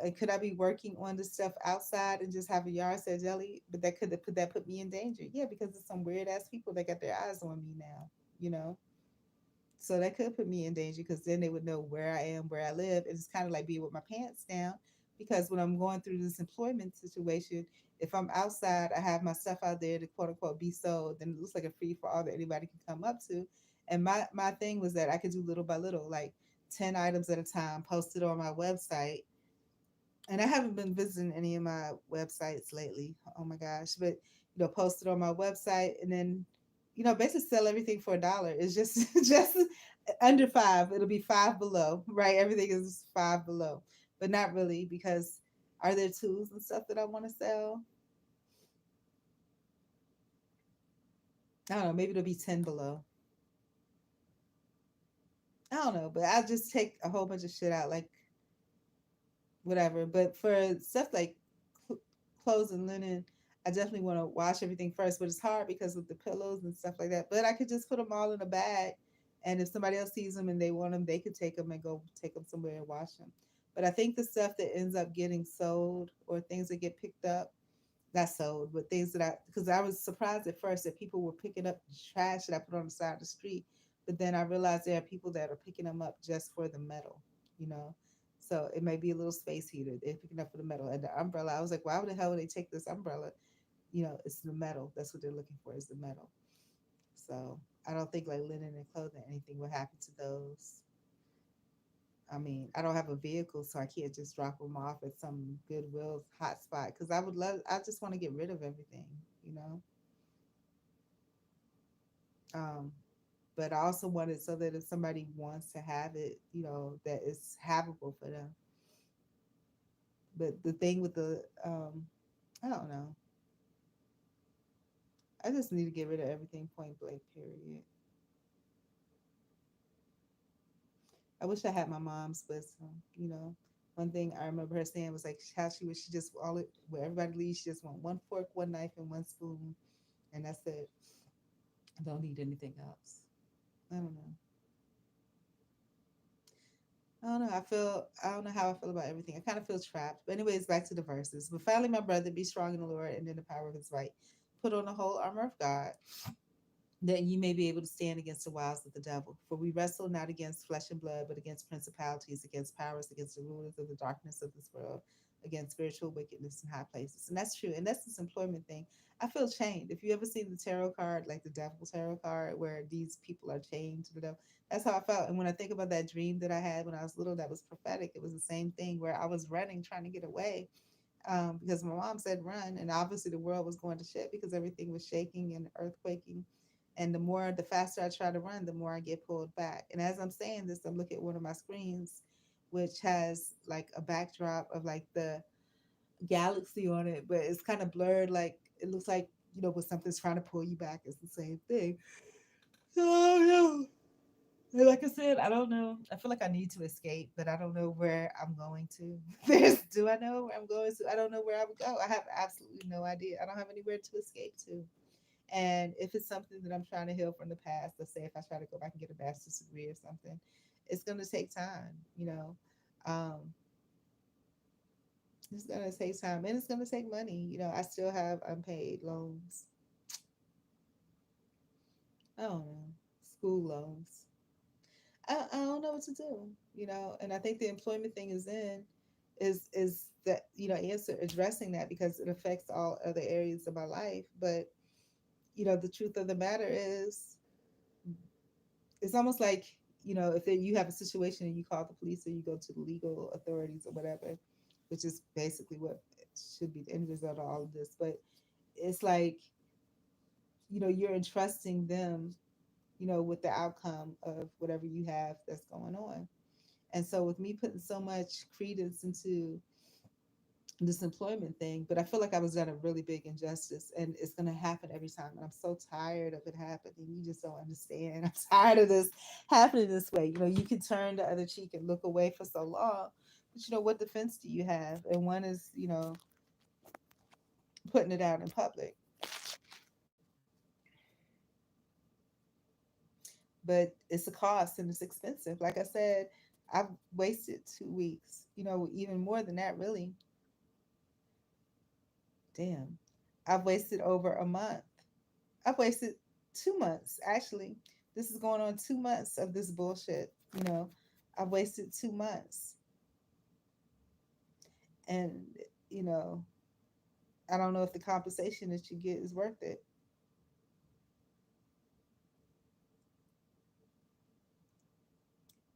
and could I be working on the stuff outside and just have a yard sale jelly? But that put me in danger. Yeah, because there's some weird ass people that got their eyes on me now, you know. So that could put me in danger because then they would know where I am, where I live. And it's kind of like being with my pants down because when I'm going through this employment situation, if I'm outside, I have my stuff out there to quote unquote be sold, then it looks like a free for all that anybody can come up to. And my thing was that I could do little by little, like 10 items at a time, posted on my website. And I haven't been visiting any of my websites lately. Oh my gosh. But post it on my website and then, basically sell everything for $1. It's just just under five. It'll be five below, right? Everything is five below. But not really because are there tools and stuff that I want to sell? I don't know, maybe it'll be 10 below. I don't know, but I'll just take a whole bunch of shit out, like whatever. But for stuff like cl- clothes and linen, I definitely want to wash everything first. But it's hard because with the pillows and stuff like that. But I could just put them all in a bag, and if somebody else sees them and they want them, they could take them and go take them somewhere and wash them. But I think the stuff that ends up getting sold or things that get picked up, not sold, but things that because I was surprised at first that people were picking up the trash that I put on the side of the street. But then I realized there are people that are picking them up just for the metal, you know. So it may be a little space heater they're picking up for the metal. And the umbrella, I was like, why the hell would they take this umbrella? It's the metal. That's what they're looking for is the metal. So I don't think like linen and clothing, anything would happen to those. I mean, I don't have a vehicle, so I can't just drop them off at some Goodwill hotspot because I would love, I just want to get rid of everything, you know? Um, but I also want it so that if somebody wants to have it, you know, that it's havable for them. But the thing with the, I don't know. I just need to get rid of everything point blank, period. I wish I had my mom's wisdom, you know. One thing I remember her saying was like how she was, she just, all it, where everybody leaves, she just want one fork, one knife, and one spoon. And that's it. I don't need anything else. I don't know. I don't know. I don't know how I feel about everything. I kind of feel trapped. But anyways, back to the verses. But finally, my brother, be strong in the Lord and in the power of his might. Put on the whole armor of God, that you may be able to stand against the wiles of the devil. For we wrestle not against flesh and blood, but against principalities, against powers, against the rulers of the darkness of this world, against spiritual wickedness in high places. And that's true. And that's this employment thing. I feel chained. If you ever seen the tarot card, like the devil tarot card, where these people are chained to the devil, that's how I felt. And when I think about that dream that I had when I was little, that was prophetic. It was the same thing where I was running, trying to get away, because my mom said run, and obviously the world was going to shit because everything was shaking and earthquaking. And the more, the faster I try to run, the more I get pulled back. And as I'm saying this, I'm looking at one of my screens, which has like a backdrop of like the galaxy on it, but it's kind of blurred. Like it looks like, you know, when something's trying to pull you back, it's the same thing. Oh no. And like I said, I don't know. I feel like I need to escape, but I don't know where I'm going to. Do I know where I'm going to? I don't know where I would go. I have absolutely no idea. I don't have anywhere to escape to. And if it's something that I'm trying to heal from the past, let's say if I try to go back and get a master's degree or something, it's going to take time, you know. Um, it's going to take time and it's going to take money. You know, I still have unpaid loans. I don't know, school loans. I don't know what to do, you know. And I think the employment thing is that, you know, answer addressing that because it affects all other areas of my life. But you know, the truth of the matter is, it's almost like, you know, if you have a situation and you call the police or you go to the legal authorities or whatever, which is basically what should be the end result of all of this. But it's like, you know, you're entrusting them, you know, with the outcome of whatever you have that's going on. And so with me putting so much credence into this employment thing, but I feel like I was done a really big injustice and it's going to happen every time. And I'm so tired of it happening. You just don't understand. I'm tired of this happening this way. You know, you can turn the other cheek and look away for so long, but you know, what defense do you have? And one is, you know, putting it out in public. But it's a cost and it's expensive. Like I said, I've wasted 2 weeks, you know, even more than that, really. Damn. I've wasted over a month. I've wasted 2 months, actually. This is going on 2 months of this bullshit. You know, I've wasted 2 months. And, you know, I don't know if the compensation that you get is worth it.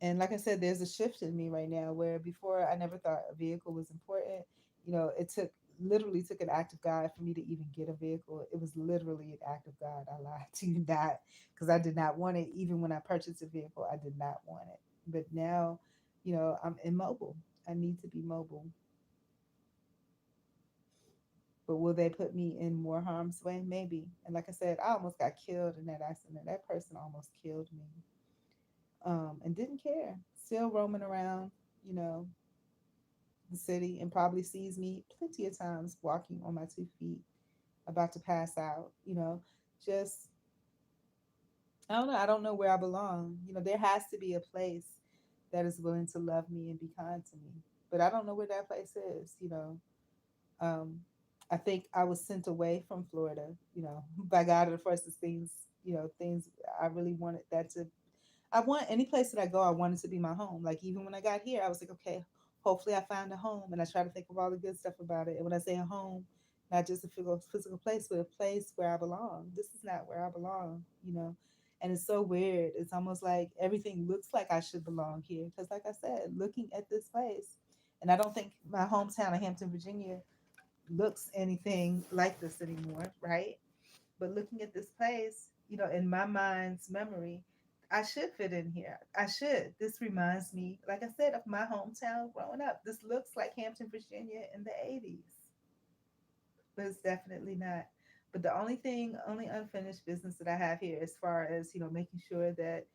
And like I said, there's a shift in me right now where before I never thought a vehicle was important. You know, it took literally took an act of God for me to even get a vehicle. It was literally an act of God. I lied to you not because I did not want it. Even when I purchased a vehicle, I did not want it. But now, you know, I'm immobile. I need to be mobile. But will they put me in more harm's way? Maybe. And like I said, I almost got killed in that accident. That person almost killed me, and didn't care. Still roaming around, you know, the city and probably sees me plenty of times walking on my 2 feet, about to pass out, you know, just, I don't know. I don't know where I belong. You know, there has to be a place that is willing to love me and be kind to me. But I don't know where that place is, you know. Um, I think I was sent away from Florida, you know, by God of the first things, you know, things I really wanted that to, I want any place that I go, I want it to be my home. Like even when I got here, I was like, okay, hopefully I find a home, and I try to think of all the good stuff about it. And when I say a home, not just a physical place, but a place where I belong. This is not where I belong, you know. And it's so weird. It's almost like everything looks like I should belong here. Because, like I said, looking at this place, and I don't think my hometown of Hampton, Virginia, looks anything like this anymore, right? But looking at this place, in my mind's memory, I should fit in here. I should. This reminds me, like I said, of my hometown growing up. This looks like Hampton, Virginia in the 80s, but it's definitely not. But the only unfinished business that I have here, as far as, making sure that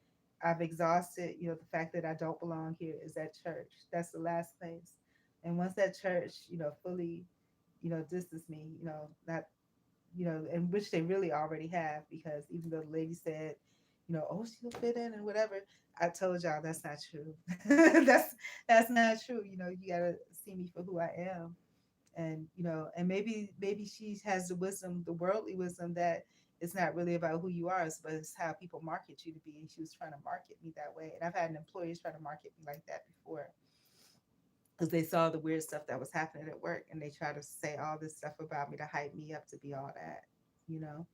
I've exhausted, the fact that I don't belong here, is that church. That's the last place. And once that church, fully, distance me, not and which they really already have, because even though the lady said, oh, she'll fit in and whatever, I told y'all that's not true. That's not true. You gotta see me for who I am. And and maybe she has the wisdom, the worldly wisdom, that it's not really about who you are, but it's how people market you to be. And she was trying to market me that way. And I've had employees try to market me like that before, because they saw the weird stuff that was happening at work, and they try to say all this stuff about me to hype me up to be all that, you know.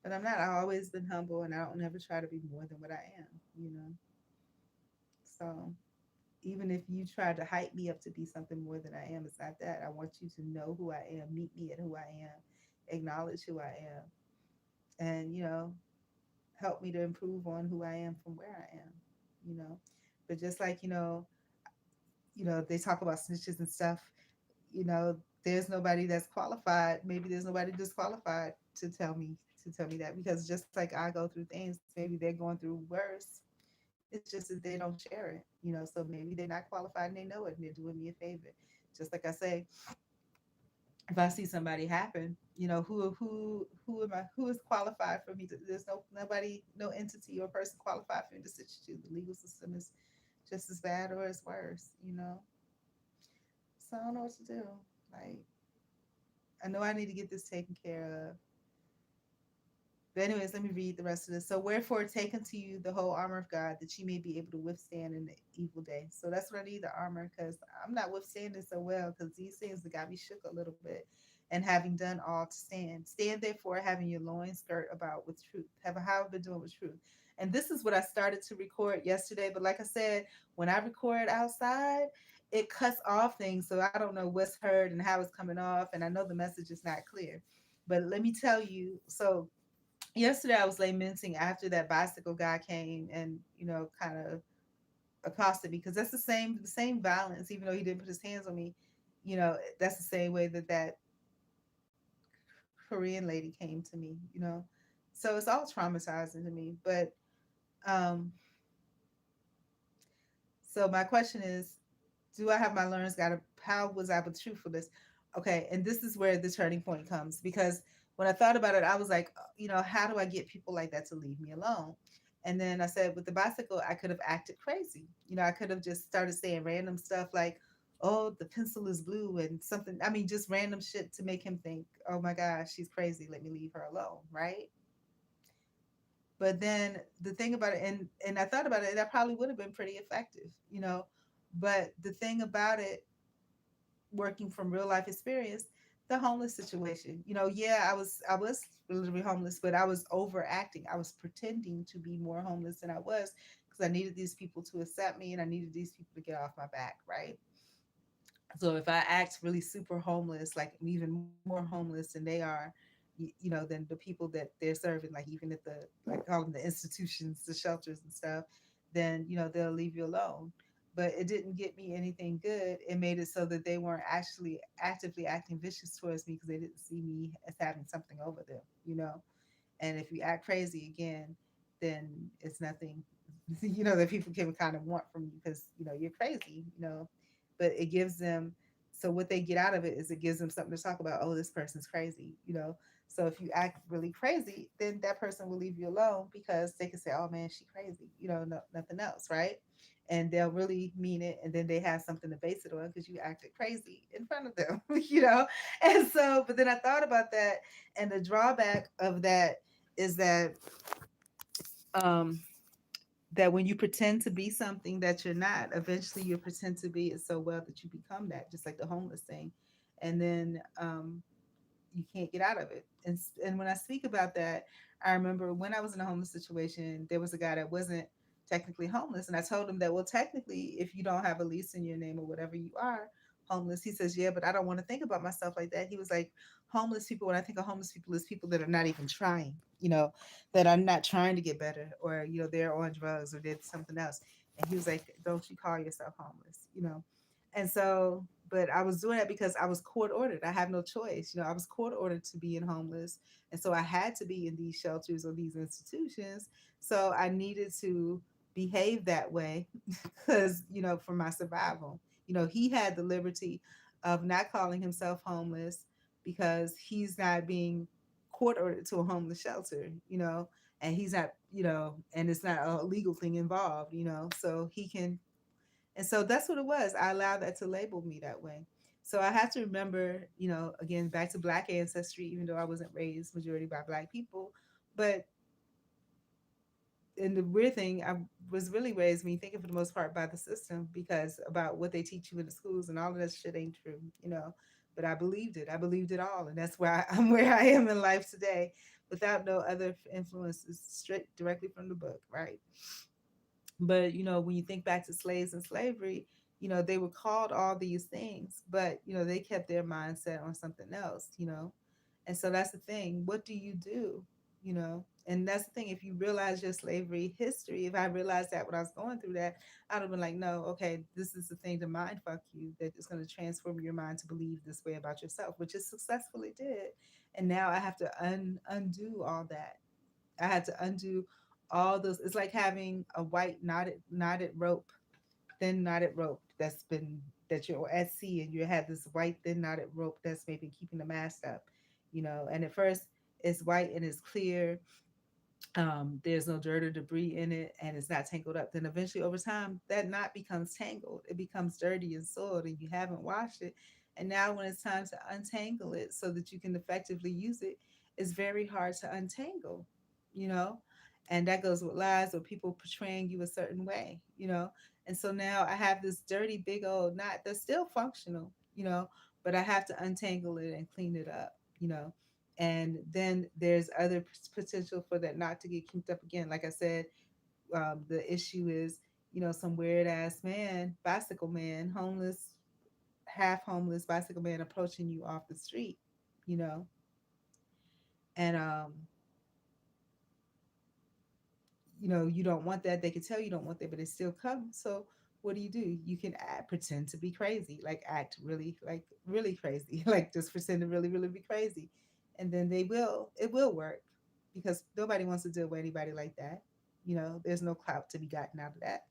But I'm not. I've always been humble, and I don't never try to be more than what I am. So even if you try to hype me up to be something more than I am, it's not that. I want you to know who I am, meet me at who I am, acknowledge who I am, and help me to improve on who I am from where I am. You know, but just like they talk about snitches and stuff. There's nobody that's qualified. Maybe there's nobody disqualified to tell me that, because just like I go through things, maybe they're going through worse. It's just that they don't share it. So maybe they're not qualified and they know it, and they're doing me a favor. Just like I say, if I see somebody happen, who am I? Who is qualified for me to? There's nobody, no entity or person qualified for me to sit you to. The legal system is just as bad or as worse. So I don't know what to do. Like, I know I need to get this taken care of. But anyways, let me read the rest of this. So wherefore take unto you the whole armor of God, that you may be able to withstand in the evil day. So that's what I need, the armor, because I'm not withstanding so well, because these things that got me shook a little bit. And having done all to stand. Stand therefore, having your loins girt about with truth. How I've been doing with truth. And this is what I started to record yesterday. But like I said, when I record outside, it cuts off things. So I don't know what's heard and how it's coming off. And I know the message is not clear. But let me tell you, so yesterday I was lamenting after that bicycle guy came and kind of accosted me, because that's the same violence. Even though he didn't put his hands on me, that's the same way that Korean lady came to me. So it's all traumatizing to me. But um so my question is, do I have my learns? Got to How was I with truthfulness? Okay, and this is where the turning point comes, because when I thought about it, I was like, how do I get people like that to leave me alone? And then I said, with the bicycle, I could have acted crazy. I could have just started saying random stuff like, "Oh, the pencil is blue," and something. I mean, just random shit to make him think, "Oh my gosh, she's crazy. Let me leave her alone." Right? But then the thing about it, and I thought about it, that probably would have been pretty effective. But the thing about it, working from real life experience, the homeless situation. Yeah, I was literally homeless, but I was overacting. I was pretending to be more homeless than I was, because I needed these people to accept me and I needed these people to get off my back, right? So if I act really super homeless, like even more homeless than they are, than the people that they're serving, like even at the, like call them the institutions, the shelters and stuff, then they'll leave you alone. But it didn't get me anything good. It made it so that they weren't actually actively acting vicious towards me, because they didn't see me as having something over them. And if you act crazy again, then it's nothing, that people can kind of want from you, because you're crazy. But it gives them, so what they get out of it is it gives them something to talk about. Oh, this person's crazy. So if you act really crazy, then that person will leave you alone, because they can say, oh man, she crazy, no, nothing else, right? And they'll really mean it, and then they have something to base it on, because you acted crazy in front of them. And so, but then I thought about that, and the drawback of that is um that when you pretend to be something that you're not, eventually you'll pretend to be it so well that you become that, just like the homeless thing. and then you can't get out of it. And when I speak about that, I remember when I was in a homeless situation, there was a guy that wasn't technically homeless, and I told him that, well, technically, if you don't have a lease in your name or whatever, you are homeless. He says, yeah, but I don't want to think about myself like that. He was like, homeless people, when I think of homeless people, is people that are not even trying, that are not trying to get better, or they're on drugs or did something else. And he was like, don't you call yourself homeless. And so, but I was doing that because I was court ordered. I have no choice. I was court ordered to be in homeless. And so I had to be in these shelters or these institutions. So I needed to behave that way because, for my survival. He had the liberty of not calling himself homeless because he's not being court ordered to a homeless shelter, and he's not, and it's not a legal thing involved, so he can. And so that's what it was. I allowed that to label me that way. So I have to remember, again, back to Black ancestry, even though I wasn't raised majority by Black people. But and the weird thing, I was really raised, me thinking for the most part, by the system, because about what they teach you in the schools and all of that shit ain't true. But I believed it. I believed it all. And that's why I'm where I am in life today without no other influences straight directly from the book, right? But when you think back to slaves and slavery, they were called all these things, but they kept their mindset on something else. And so that's the thing. What do you do? And that's the thing. If you realize your slavery history, if I realized that when I was going through that, I'd have been like, no, okay, this is the thing to mind fuck you, that is going to transform your mind to believe this way about yourself, which it successfully did. And now I have to undo all that. I had to undo all those. It's like having a white knotted rope, thin knotted rope that you're at sea, and you have this white thin knotted rope that's maybe keeping the mast up. And at first it's white and it's clear. There's no dirt or debris in it, and it's not tangled up. Then eventually, over time, that knot becomes tangled. It becomes dirty and soiled, and you haven't washed it. And now, when it's time to untangle it so that you can effectively use it, it's very hard to untangle, you know? And that goes with lies or people portraying you a certain way. And so now I have this dirty, big old knot that's still functional, but I have to untangle it and clean it up. And then there's other potential for that not to get kinked up again. Like I said, the issue is, some weird ass man, bicycle man, homeless, half homeless bicycle man approaching you off the street, you know, and you don't want that. They can tell you don't want that, but it still comes. So what do? You can pretend to be crazy, like act really, like really crazy, like just pretend to really, really be crazy, and then it will work because nobody wants to deal with anybody like that. There's no clout to be gotten out of that.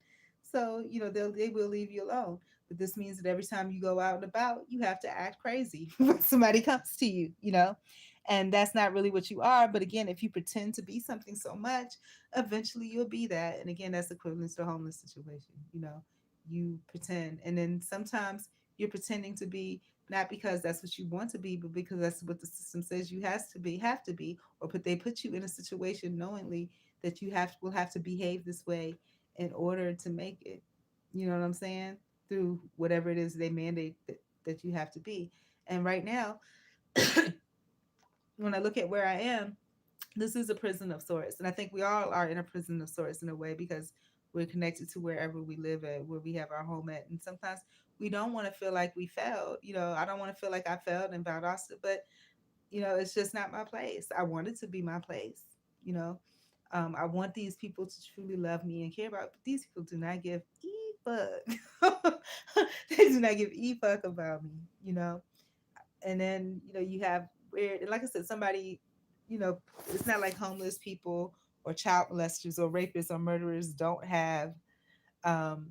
So they will leave you alone. But this means that every time you go out and about, you have to act crazy when somebody comes to you. And that's not really what you are. But again, if you pretend to be something so much, eventually you'll be that. And again, that's equivalent to a homeless situation. You pretend, and then sometimes you're pretending to be not because that's what you want to be, but because that's what the system says you have to be, or they put you in a situation knowingly that you will have to behave this way in order to make it. You know what I'm saying? Through whatever it is they mandate that you have to be. And right now, when I look at where I am, this is a prison of sorts. And I think we all are in a prison of sorts in a way because we're connected to wherever we live at, where we have our home at. And sometimes we don't want to feel like we failed. I don't want to feel like I failed in Valdosta, but it's just not my place. I want it to be my place. You know, I want these people to truly love me and care about, but these people do not give fuck. They do not give fuck about me. And then you have weird, and like I said, somebody, it's not like homeless people or child molesters or rapists or murderers um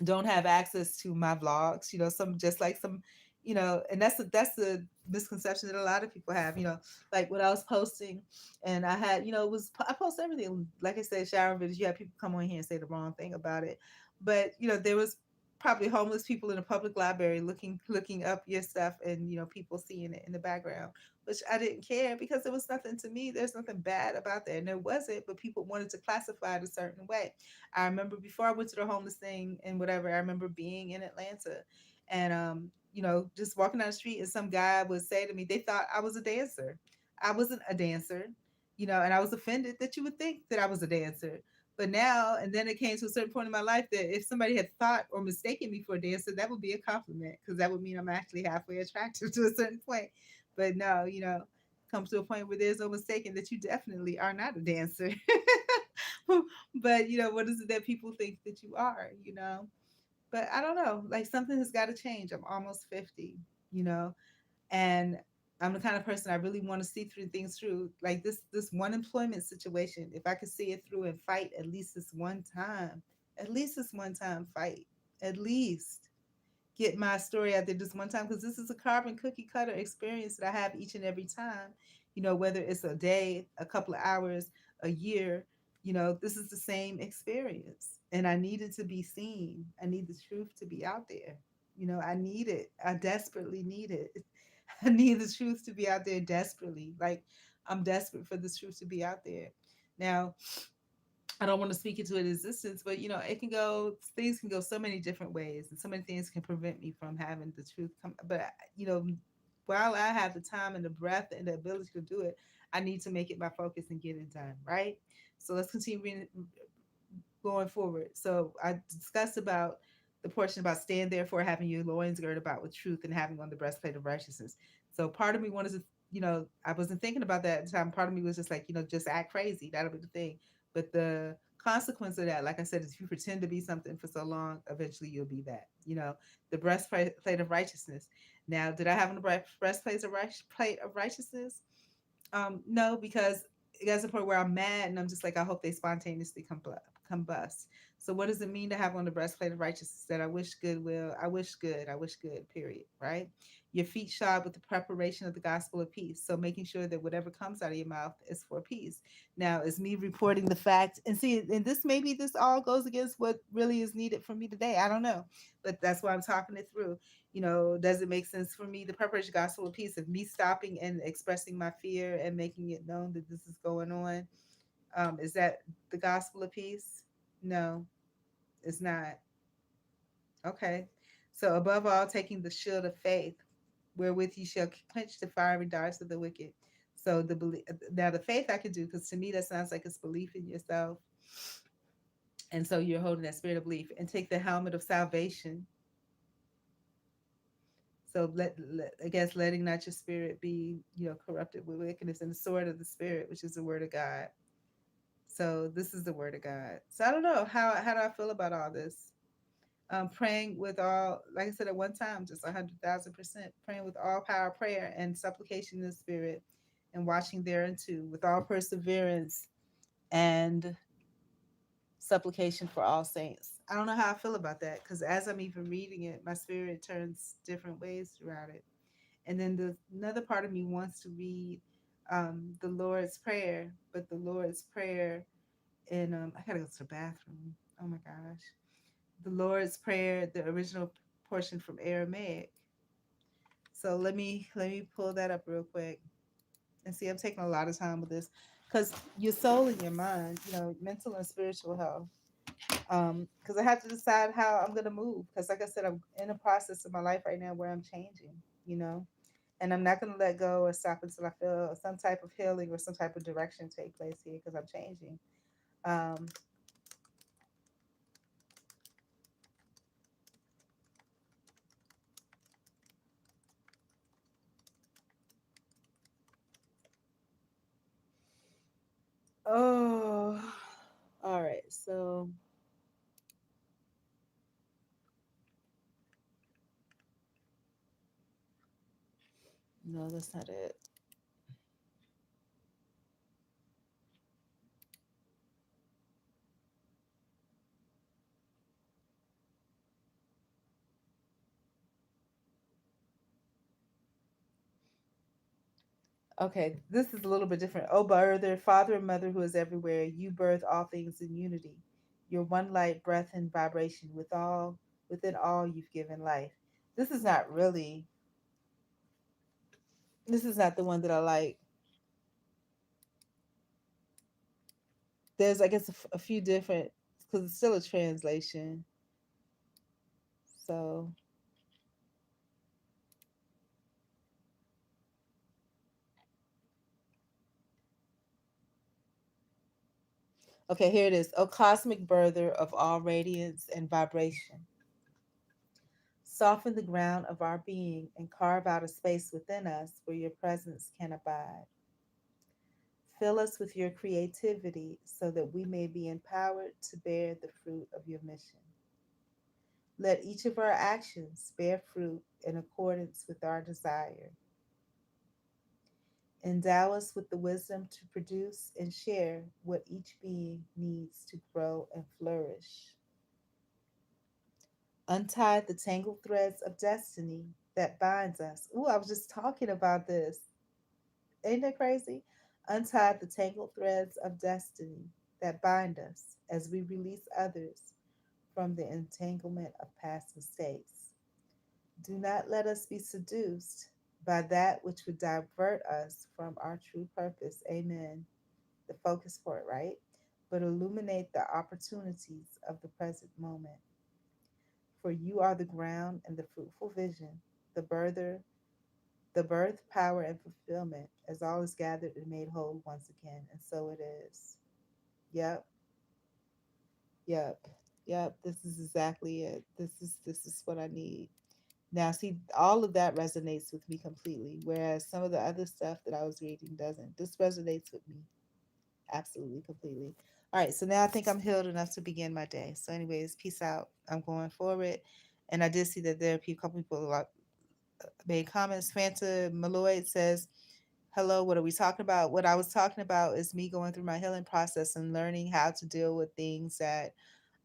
don't have access to my vlogs. Some just like some, and that's the misconception that a lot of people have. Like what I was posting, and I had, it was I post everything. Like I said, shower videos. You have people come on here and say the wrong thing about it, but there was probably homeless people in a public library looking up your stuff, and people seeing it in the background, which I didn't care because there was nothing to me. There's nothing bad about that, and there wasn't. But people wanted to classify it a certain way. I remember before I went to the homeless thing and whatever, I remember being in Atlanta And just walking down the street and some guy would say to me, they thought I was a dancer. I wasn't a dancer, and I was offended that you would think that I was a dancer. But now, and then it came to a certain point in my life that if somebody had thought or mistaken me for a dancer, that would be a compliment because that would mean I'm actually halfway attractive to a certain point. But no, comes to a point where there's no mistaking that you definitely are not a dancer. But what is it that people think that you are? But I don't know. Like something has got to change. I'm almost 50, you know, and I'm the kind of person I really want to see through things through. Like this one employment situation, if I could see it through and fight at least this one time fight, at least get my story out there this one time because this is a carbon cookie cutter experience that I have each and every time. Whether it's a day, a couple of hours, a year, this is the same experience. And I need it to be seen. I need the truth to be out there. I need it. I desperately need it. I need the truth to be out there desperately. Like I'm desperate for the truth to be out there. Now, I don't want to speak into existence, but it can go. Things can go so many different ways, and so many things can prevent me from having the truth come. But while I have the time and the breath and the ability to do it, I need to make it my focus and get it done. Right. So let's continue going forward. So I discussed about the portion about stand there for having your loins girded about with truth and having on the breastplate of righteousness. So part of me wanted to, I wasn't thinking about that at the time. Part of me was just like, just act crazy. That'll be the thing. But the consequence of that, like I said, is if you pretend to be something for so long, eventually you'll be that. The breastplate of righteousness. Now, did I have on the breastplate of righteousness? No, because it gets to the point where I'm mad and I'm just like, I hope they spontaneously combust. So what does it mean to have on the breastplate of righteousness that I wish goodwill, I wish good, period, right? Your feet shod with the preparation of the gospel of peace. So making sure that whatever comes out of your mouth is for peace. Now, is me reporting the fact and see, and this all goes against what really is needed for me today. I don't know, but that's why I'm talking it through. Does it make sense for me? The preparation gospel of peace of me stopping and expressing my fear and making it known that this is going on. Is that the gospel of peace? No, it's not. Okay. So above all, taking the shield of faith, wherewith you shall quench the fiery darts of the wicked. So now the faith I could do, because to me that sounds like it's belief in yourself. And so you're holding that spirit of belief and take the helmet of salvation. So I guess letting not your spirit be, corrupted with wickedness, and the sword of the spirit, which is the word of God. So this is the word of God. So I don't know how do I feel about all this. Praying with all, like I said at one time, just 100,000%, praying with all power, prayer and supplication in the spirit, and watching thereunto with all perseverance and supplication for all saints. I don't know how I feel about that because as I'm even reading it, my spirit turns different ways throughout it. And then another part of me wants to read the Lord's Prayer, but the Lord's Prayer in I gotta go to the bathroom. Oh my gosh, the Lord's Prayer, the original portion from Aramaic. So let me pull that up real quick and see. I'm taking a lot of time with this because your soul and your mind, mental and spiritual health. Because I have to decide how I'm gonna move. Because like I said, I'm in a process of my life right now where I'm changing. You know, and I'm not going to let go or stop until I feel some type of healing or some type of direction take place here because I'm changing. Um, oh, all right. So, no, that's not it. Okay, this is a little bit different. Oh, brother, father and mother who is everywhere, you birth all things in unity. Your one light, breath, and vibration within all you've given life. This is not really. This is not the one that I like. There's, I guess, a few different because it's still a translation. So Okay, here it is. O cosmic birther of all radiance and vibration, soften the ground of our being and carve out a space within us where your presence can abide. Fill us with your creativity so that we may be empowered to bear the fruit of your mission. Let each of our actions bear fruit in accordance with our desire. Endow us with the wisdom to produce and share what each being needs to grow and flourish. Untie the tangled threads of destiny that binds us. Ooh, I was just talking about this. Ain't that crazy? Untie the tangled threads of destiny that bind us as we release others from the entanglement of past mistakes. Do not let us be seduced by that which would divert us from our true purpose. Amen. The focus for it, right? But illuminate the opportunities of the present moment. For you are the ground and the fruitful vision, the birther, the birth, power, and fulfillment, as all is gathered and made whole once again. And so it is. Yep, yep, yep. This is exactly it. This is what I need. Now, see, all of that resonates with me completely, whereas some of the other stuff that I was reading doesn't. This resonates with me absolutely, completely. All right, so now I think I'm healed enough to begin my day. So, anyways, peace out. I'm going forward. And I did see that there are a couple people who made comments. Fanta Malloy says, hello, what are we talking about? What I was talking about is me going through my healing process and learning how to deal with things that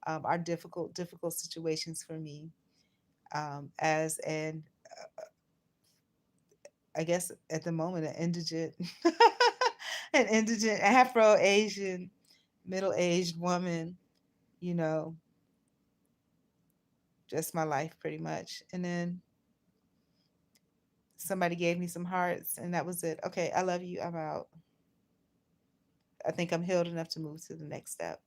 are difficult situations for me as an I guess at the moment, an indigent, an indigent Afro Asian middle aged woman, you know, just my life pretty much. And then somebody gave me some hearts, and that was it. Okay, I love you. I'm out. I think I'm healed enough to move to the next step.